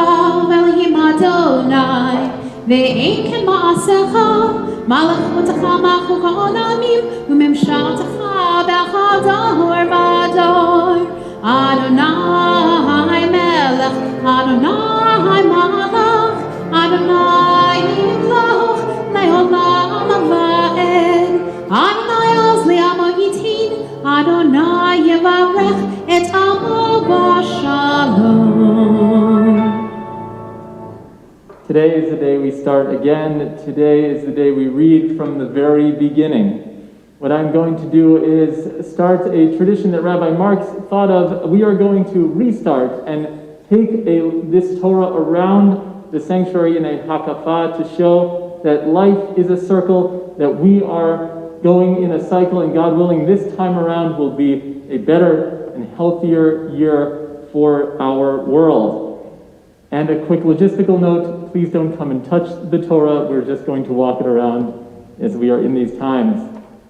אלוהים אדוני, ואין כמעשיך, מלכותך מלכות העולמים, וממשלתך בכל דור ודור. אדוני מלך, אדוני מלך, אדוני ימלוך לעולם ועד. אדוני עוז לעמו ייתן, אדוני יברך את עמו בשלום. Today is the day we start again. Today is the day we read from the very beginning. What I'm going to do is start a tradition that Rabbi Marks thought of. We are going to restart and take this Torah around the sanctuary in a hakafa to show that life is a circle, that we are going in a cycle, and God willing, this time around will be a better and healthier year for our world. And a quick logistical note, please don't come and touch the Torah. We're just going to walk it around as we are in these times.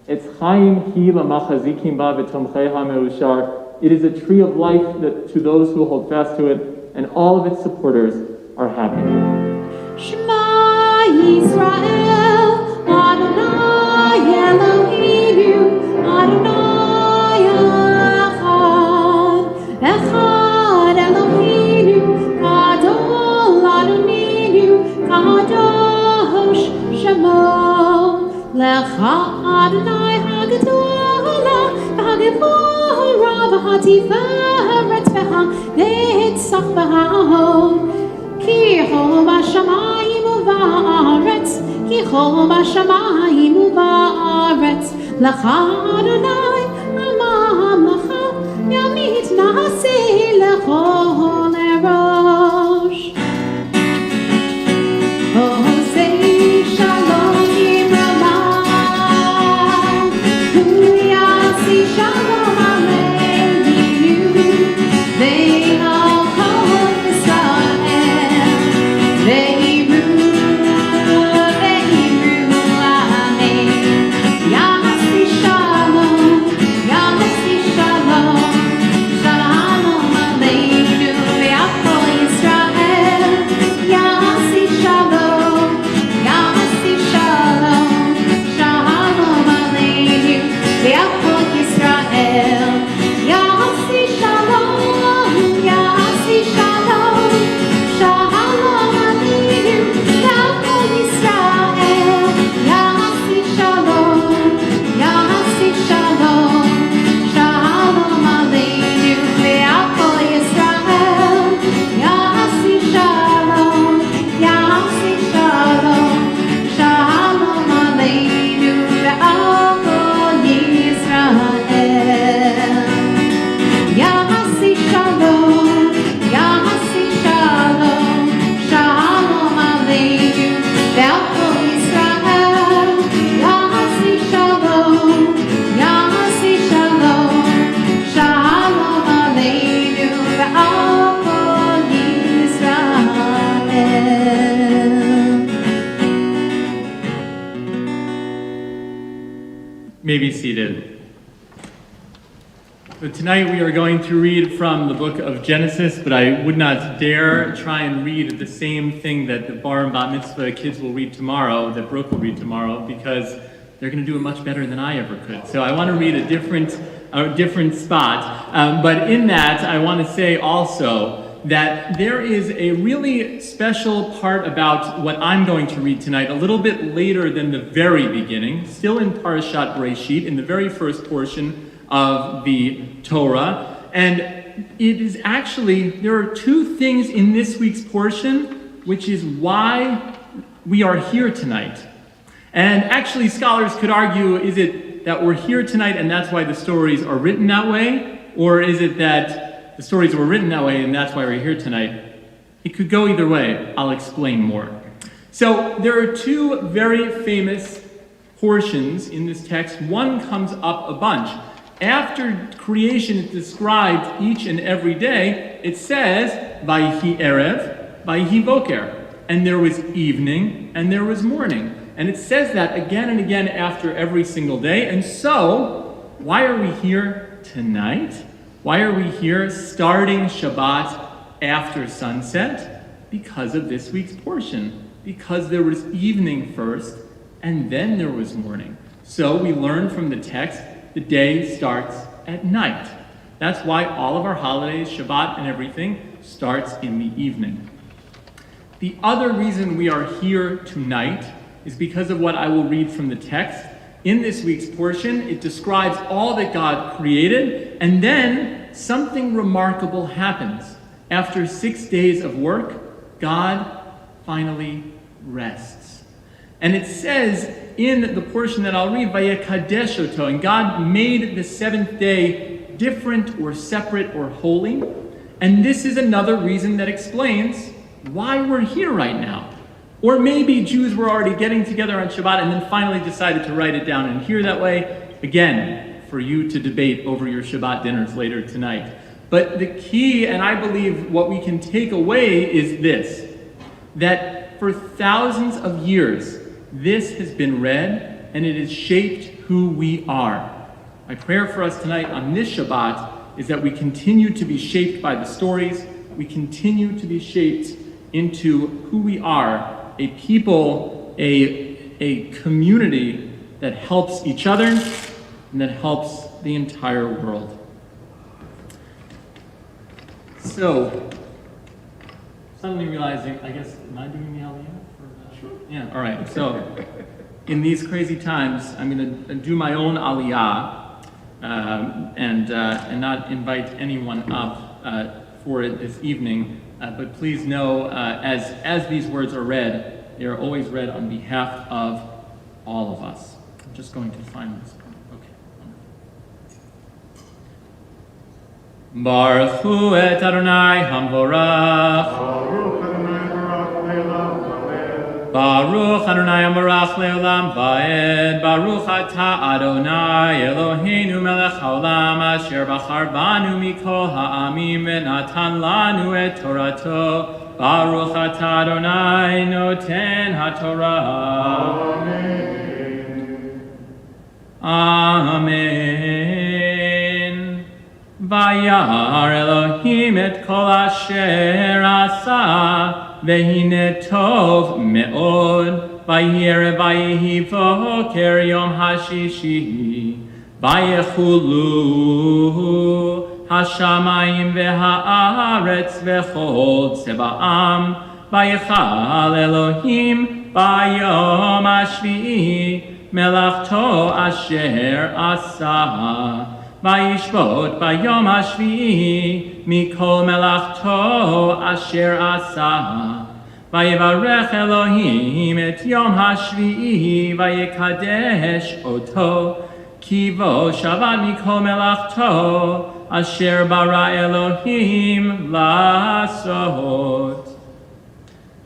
It's Chaim Hi Lamachazikim Ba V'Tomcheha Meushar. It is a tree of life that, to those who hold fast to it, and all of its supporters are happy. Shema Yisrael, Adonai Eloheinu, Adonai Echad, Echad Eloheinu, Gadol Adonenu, Kadosh Shemo, Lecha Adonai Hagadola, Hagavora, V'Hatiferet V'Hanetzach V'Hahod. Ki chol b'shamayim u'va'aretz, ki chol b'shamayim u'va'aretz, lecha Adonai ha'mamlecha, yamit na'aseh lechol erosh. Osei shalom yiramav, hu yasi shalom aleinu, ve'al kol Yisrael. Ve'iru, amen. Yasi shalom, shalom aleinu, ve'achol Yisrael. Yasi shalom, shalom aleinu, ve'achol Yisrael. Yasi shalom, shalom aleinu, ve'achol Yisrael. Yasi shalom, shalom aleinu, ve'achol Yisrael. Yasi shalom, shalom aleinu, ve'achol Yisrael. Yasi shalom, shalom aleinu, ve'achol Yisrael. Yasi shalom, shalom aleinu, ve'achol Yisrael. May be seated. So tonight we are going to read from the book of Genesis, but I would not dare try and read the same thing that the bar and bat mitzvah kids will read tomorrow, that Brooke will read tomorrow, because they're going to do it much better than I ever could. So I want to read a different spot. But in that, I want to say also that there is a really special part about what I'm going to read tonight, a little bit later than the very beginning, still in Parashat Breshit, in the very first portion of the Torah. And it is actually, there are two things in this week's portion, which is why we are here tonight. And actually, scholars could argue, is it that we're here tonight and that's why the stories are written that way? Or is it that the stories were written that way and that's why we're here tonight? It could go either way. I'll explain more. So there are two very famous portions in this text. One comes up a bunch. After creation is described each and every day, it says, Vayihi Erev, Vayihi Boker. And there was evening and there was morning. And it says that again and again after every single day. And so, why are we here tonight? Why are we here starting Shabbat after sunset? Because of this week's portion. Because there was evening first, and then there was morning. So we learn from the text, the day starts at night. That's why all of our holidays, Shabbat and everything, starts in the evening. The other reason we are here tonight is because of what I will read from the text. In this week's portion, it describes all that God created, and then something remarkable happens. After 6 days of work, God finally rests. And it says in the portion that I'll read, Vayekadesh oto, and God made the seventh day different or separate or holy. And this is another reason that explains why we're here right now. Or maybe Jews were already getting together on Shabbat and then finally decided to write it down in here that way. Again, for you to debate over your Shabbat dinners later tonight. But the key, and I believe what we can take away, is this: that for thousands of years, this has been read and it has shaped who we are. My prayer for us tonight on this Shabbat is that we continue to be shaped by the stories, we continue to be shaped into who we are, a people, a community that helps each other and that helps the entire world. So, suddenly realizing, I guess, am I doing the Aliyah? Sure. Yeah, all right. So, in these crazy times, I'm going to do my own Aliyah and not invite anyone up for it this evening. But please know, as these words are read, they are always read on behalf of all of us. I'm just going to find this. Okay. Baruch hu et Adonai Hamvorach. Baruch Adonai Hamvorach le'olam va'ed. Baruch atah Adonai Eloheinu melech haolam asher bachar banu mikol ha'amim ve'natan lanu et Torato. Baruch atah Adonai noten haTorah. Amen. Amen. Vayar Elohim et kol asher asa, vehine tov me'od. Vayir vayihi voker yom hashishi, vayechulu hashamayim v'haaretz v'chol tzebaam, vayechal Elohim bayom hashvi'i, melachto asher asa. Vayishvot bayom hashvi'i mikol melachto asher asa. Vayivarech Elohim et yom hashvi'i vayikadesh oto. Kivo Shabbat mikol melachto asher bara Elohim lasot.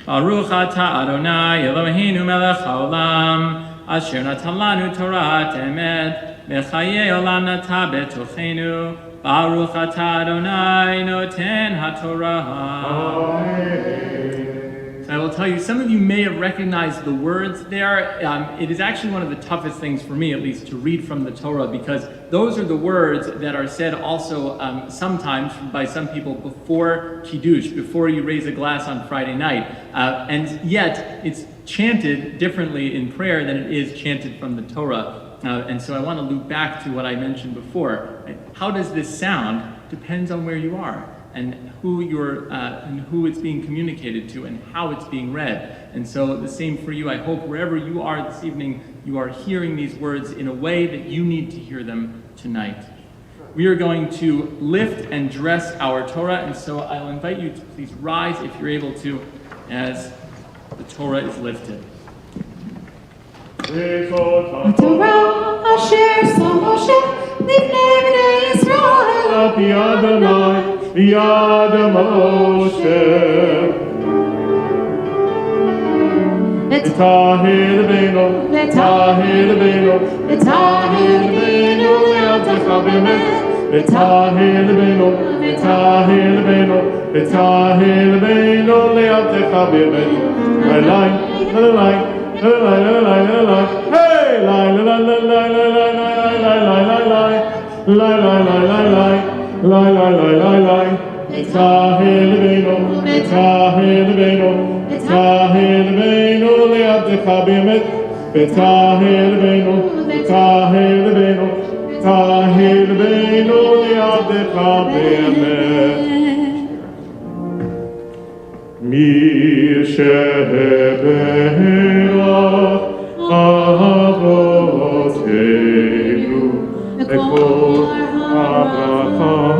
Baruch atah Adonai Eloheinu melech haolam asher natan lanu Torah emet. V'chayei olam nata betochenu. Baruch atah Adonai noten haTorah. So I will tell you, some of you may have recognized the words there. It is actually one of the toughest things for me, at least, to read from the Torah, because those are the words that are said also sometimes by some people before Kiddush, before you raise a glass on Friday night. And yet, it's chanted differently in prayer than it is chanted from the Torah. And so I want to loop back to what I mentioned before. How does this sound? Depends on where you are and who it's being communicated to and how it's being read. And so the same for you. I hope wherever you are this evening, you are hearing these words in a way that you need to hear them tonight. We are going to lift and dress our Torah, and so I'll invite you to please rise if you're able to as the Torah is lifted. התורה אשר שם משה לפני בני ישראל. על פי אדוני מיד משה. ותהי לבנו, ותהי לבנו, ותהי לבנו לעבדך באמת. ותהי לבנו, ותהי לבנו, ותהי לבנו לעבדך באמת. אלי, אלי, אלי, אלי, אלי, היי, אלי, אלי, אלי, אלי, אלי, אלי, אלי, ותהי לבנו, ותהי לבנו, ותהי לבנו לעבדך באמת. ותהי לבנו, ותהי לבנו, ותהי לבנו לעבדך באמת. מי שברך אבותינו בכל הברכה.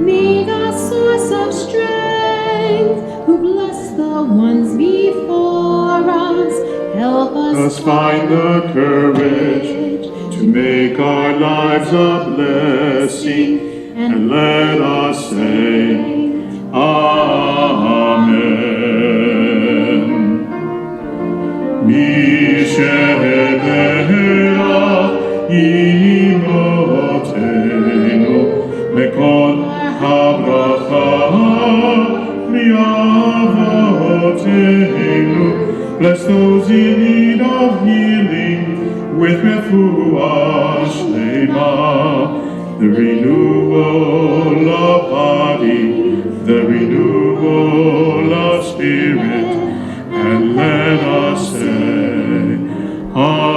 May the source of strength, who bless the ones before us, help us find the courage to make our lives a blessing, and let us say, Amen. Mi shebe'erach imotenu mekol habracha mi'avotenu. Bless those in need of healing with refuah shlema, the renewal of body, the renewal of spirit, and let us say, Amen.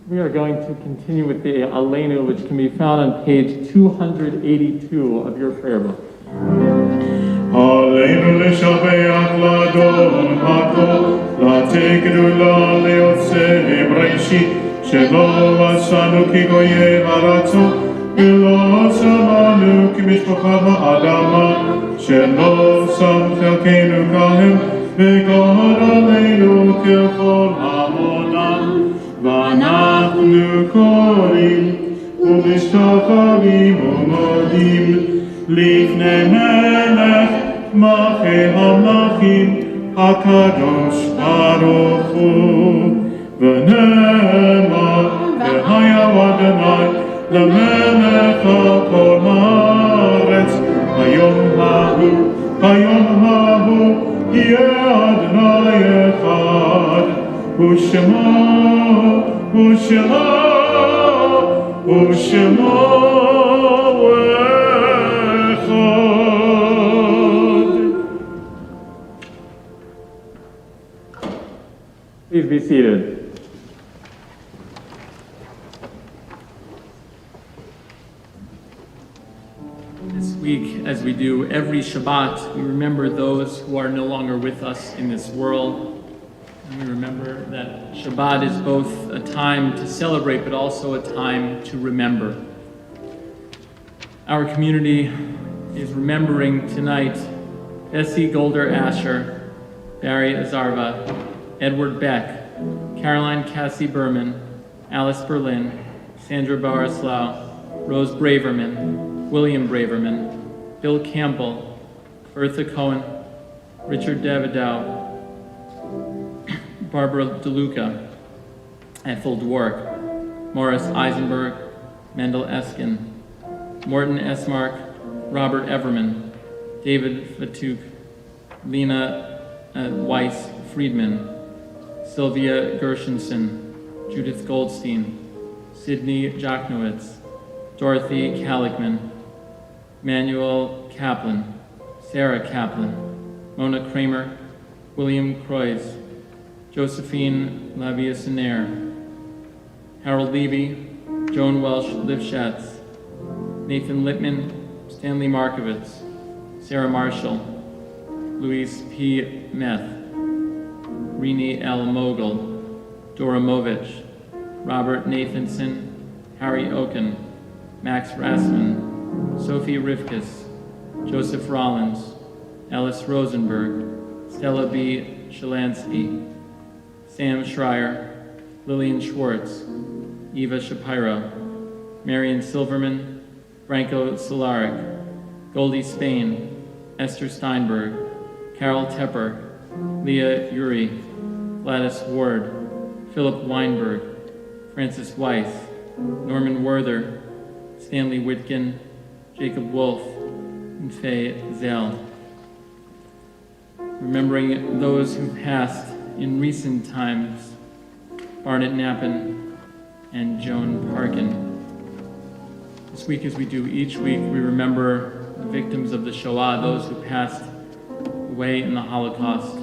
We are going to continue with the Aleinu, which can be found on page 282 of your prayer book. עלינו לשבח לאדון הכל, לתת גדולה ליוצא בראשית, שלא עשנו כגויי ארצות, ולא שמענו כמשפחה באדמה, שלא שם חלקנו כהם, וגוד עלינו ככל המונם. ואנחנו קוראים ומשתחווים ומודים לפני מלך מלכי המלכים הקדוש ברוך הוא. ונאמר והיה אדוני למלך על כל הארץ, היום ההוא יהיה אדוני אחד, ושמו Please be seated. This week, as we do every Shabbat, we remember those who are no longer with us in this world. And we remember that Shabbat is both a time to celebrate, but also a time to remember. Our community is remembering tonight Bessie Golder Asher, Barry Azarva, Edward Beck, Caroline Cassie Berman, Alice Berlin, Sandra Barislau, Rose Braverman, William Braverman, Bill Campbell, Bertha Cohen, Richard Davidow, Barbara DeLuca, Ethel Dwork, Morris Eisenberg, Mendel Eskin, Morton Esmark, Robert Everman, David Fatuk, Lena Weiss Friedman, Sylvia Gershenson, Judith Goldstein, Sydney Jachnowitz, Dorothy Kalikman, Manuel Kaplan, Sarah Kaplan, Mona Kramer, William Croix, Josephine Lavia-Sinaire, Harold Levy, Joan Welsh Lifshatz, Nathan Littman, Stanley Markovitz, Sarah Marshall, Luis P. Meth, Rini L. Mogul, Dora Movich, Robert Nathanson, Harry Oken, Max Rassman, Sophie Rivkis, Joseph Rollins, Ellis Rosenberg, Stella B. Zielinski, Sam Schreier, Lillian Schwartz, Eva Shapiro, Marion Silverman, Franco Solaric, Goldie Spain, Esther Steinberg, Carol Tepper, Leah Uri, Gladys Ward, Philip Weinberg, Francis Weiss, Norman Werther, Stanley Whitkin, Jacob Wolf, and Faye Zell. Remembering those who passed in recent times, Barnett Knappen and Joan Parkin. This week, as we do each week, we remember the victims of the Shoah, those who passed away in the Holocaust.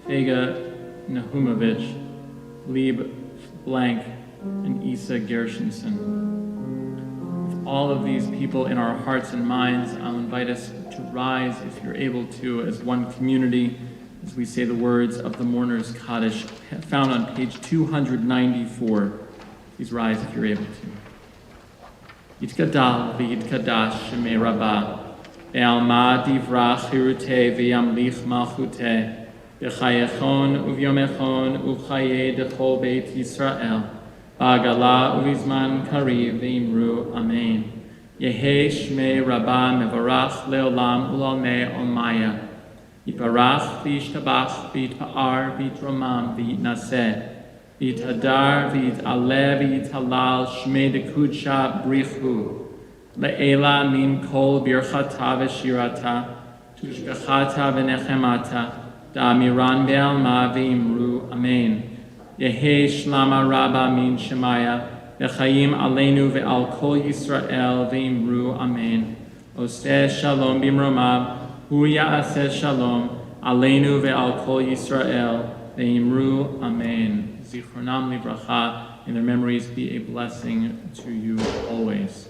Fega Nahumovich, Lieb Blank, and Isa Gershenson. With all of these people in our hearts and minds, I'll invite us to rise, if you're able to, as one community, as we say the words of the Mourner's Kaddish, found on page 294. Please rise if you're able to. Yitgadal v'yitkadash shemei rabbah, ve'alma divrach chiruteh v'yamlich malchuteh, v'chayechon uvyomechon uchaye dechol beit Yisrael, ba'agala uvizman kariv v'imru amen. Yehe shmei rabbah mevarach leolam ulalmei olmaya. Yitbarach v'yishtabach v'yitpa'ar v'yitromam v'yitnaseh. V'yithadar v'yit'aleh v'yithalal shmei dekudsha brichu. Le'ela min kol birchata v'shirata, tushbechata v'nechemata, da'amiran be'alma v'imru amen. Yehe shlama rabba min shemaya, v'chayim aleinu ve'al kol Yisrael v'imru amen. Oseh shalom b'mromav, hu ya'aseh shalom, aleinu ve'al kol Yisrael v'imru amen. Zichronam livracha, and their memories be a blessing to you always.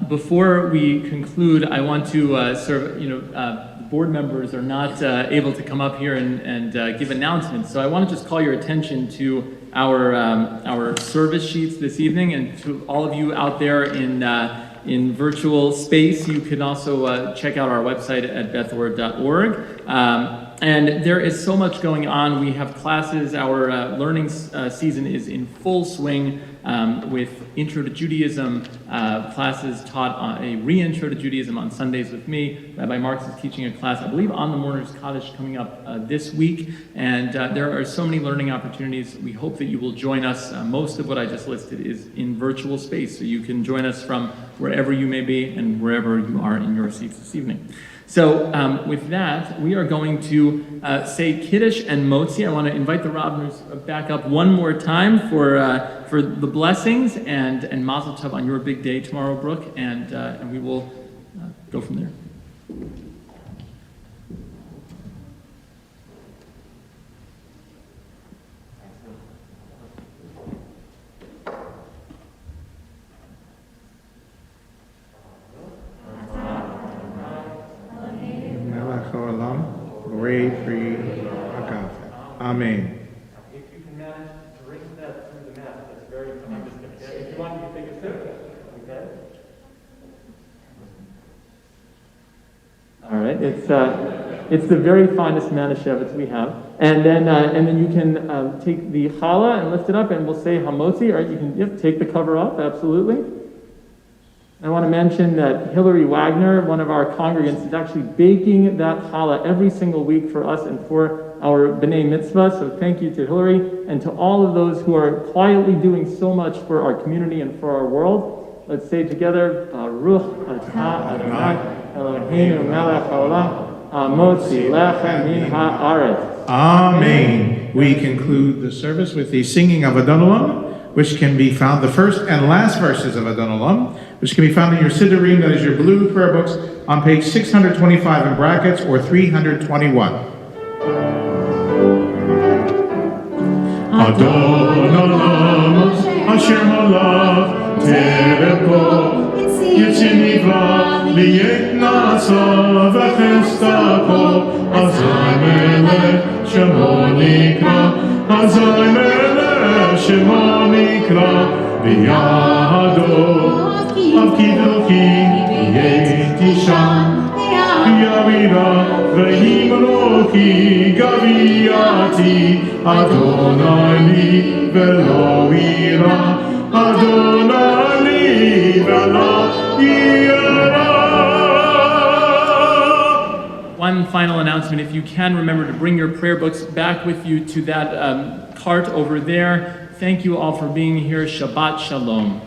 Before we conclude, I want to the board members are not able to come up here and give announcements, so I want to just call your attention to our service sheets this evening, and to all of you out there in virtual space. You can also check out our website at bethor.org. And there is so much going on. We have classes. Our learning season is in full swing with Intro to Judaism classes taught on a re-intro to Judaism on Sundays with me. Rabbi Marks is teaching a class, I believe, on the Mourner's Kaddish coming up this week. And there are so many learning opportunities. We hope that you will join us. Most of what I just listed is in virtual space, so you can join us from wherever you may be and wherever you are in your seats this evening. So with that, we are going to say Kiddush and Motzi. I want to invite the Rabbiners back up one more time for the blessings and Mazel Tov on your big day tomorrow, Brooke, and we will go from there. Amen. If you can manage to bring that through the mat, that's very important. I'm just going to, if you want me to take a sip, okay? All right, it's the very finest manischewitz we have, and then you can take the challah and lift it up, and we'll say hamotzi. Or you can take the cover off, absolutely. I want to mention that Hillary Wagner, one of our congregants, is actually baking that challah every single week for us and for our B'nai Mitzvah. So thank you to Hillary and to all of those who are quietly doing so much for our community and for our world. Let's say together, Baruch atah Adonai Eloheinu melech haolam hamotzi lechem min haaretz. Amen. We conclude the service with the singing of Adon Olam, which can be found, the first and last verses of Adon Olam, which can be found in your Siddurim, that is your blue prayer books, on page 625 in brackets or 321. Adon Olam Asher Halav Tereko Yitziniva Liyet Nasa V'chestako Azai Melech Shemo Nikra Azai Melech Shemo Nikra בידו, הפקידוקי הייתי שם, יבירה וימרוקי גבייתי, אדוני לי ולא יירא, אדוני לי ולא יירא. One final announcement, if you can remember to bring your prayer books back with you to that cart over there. Thank you all for being here. Shabbat Shalom.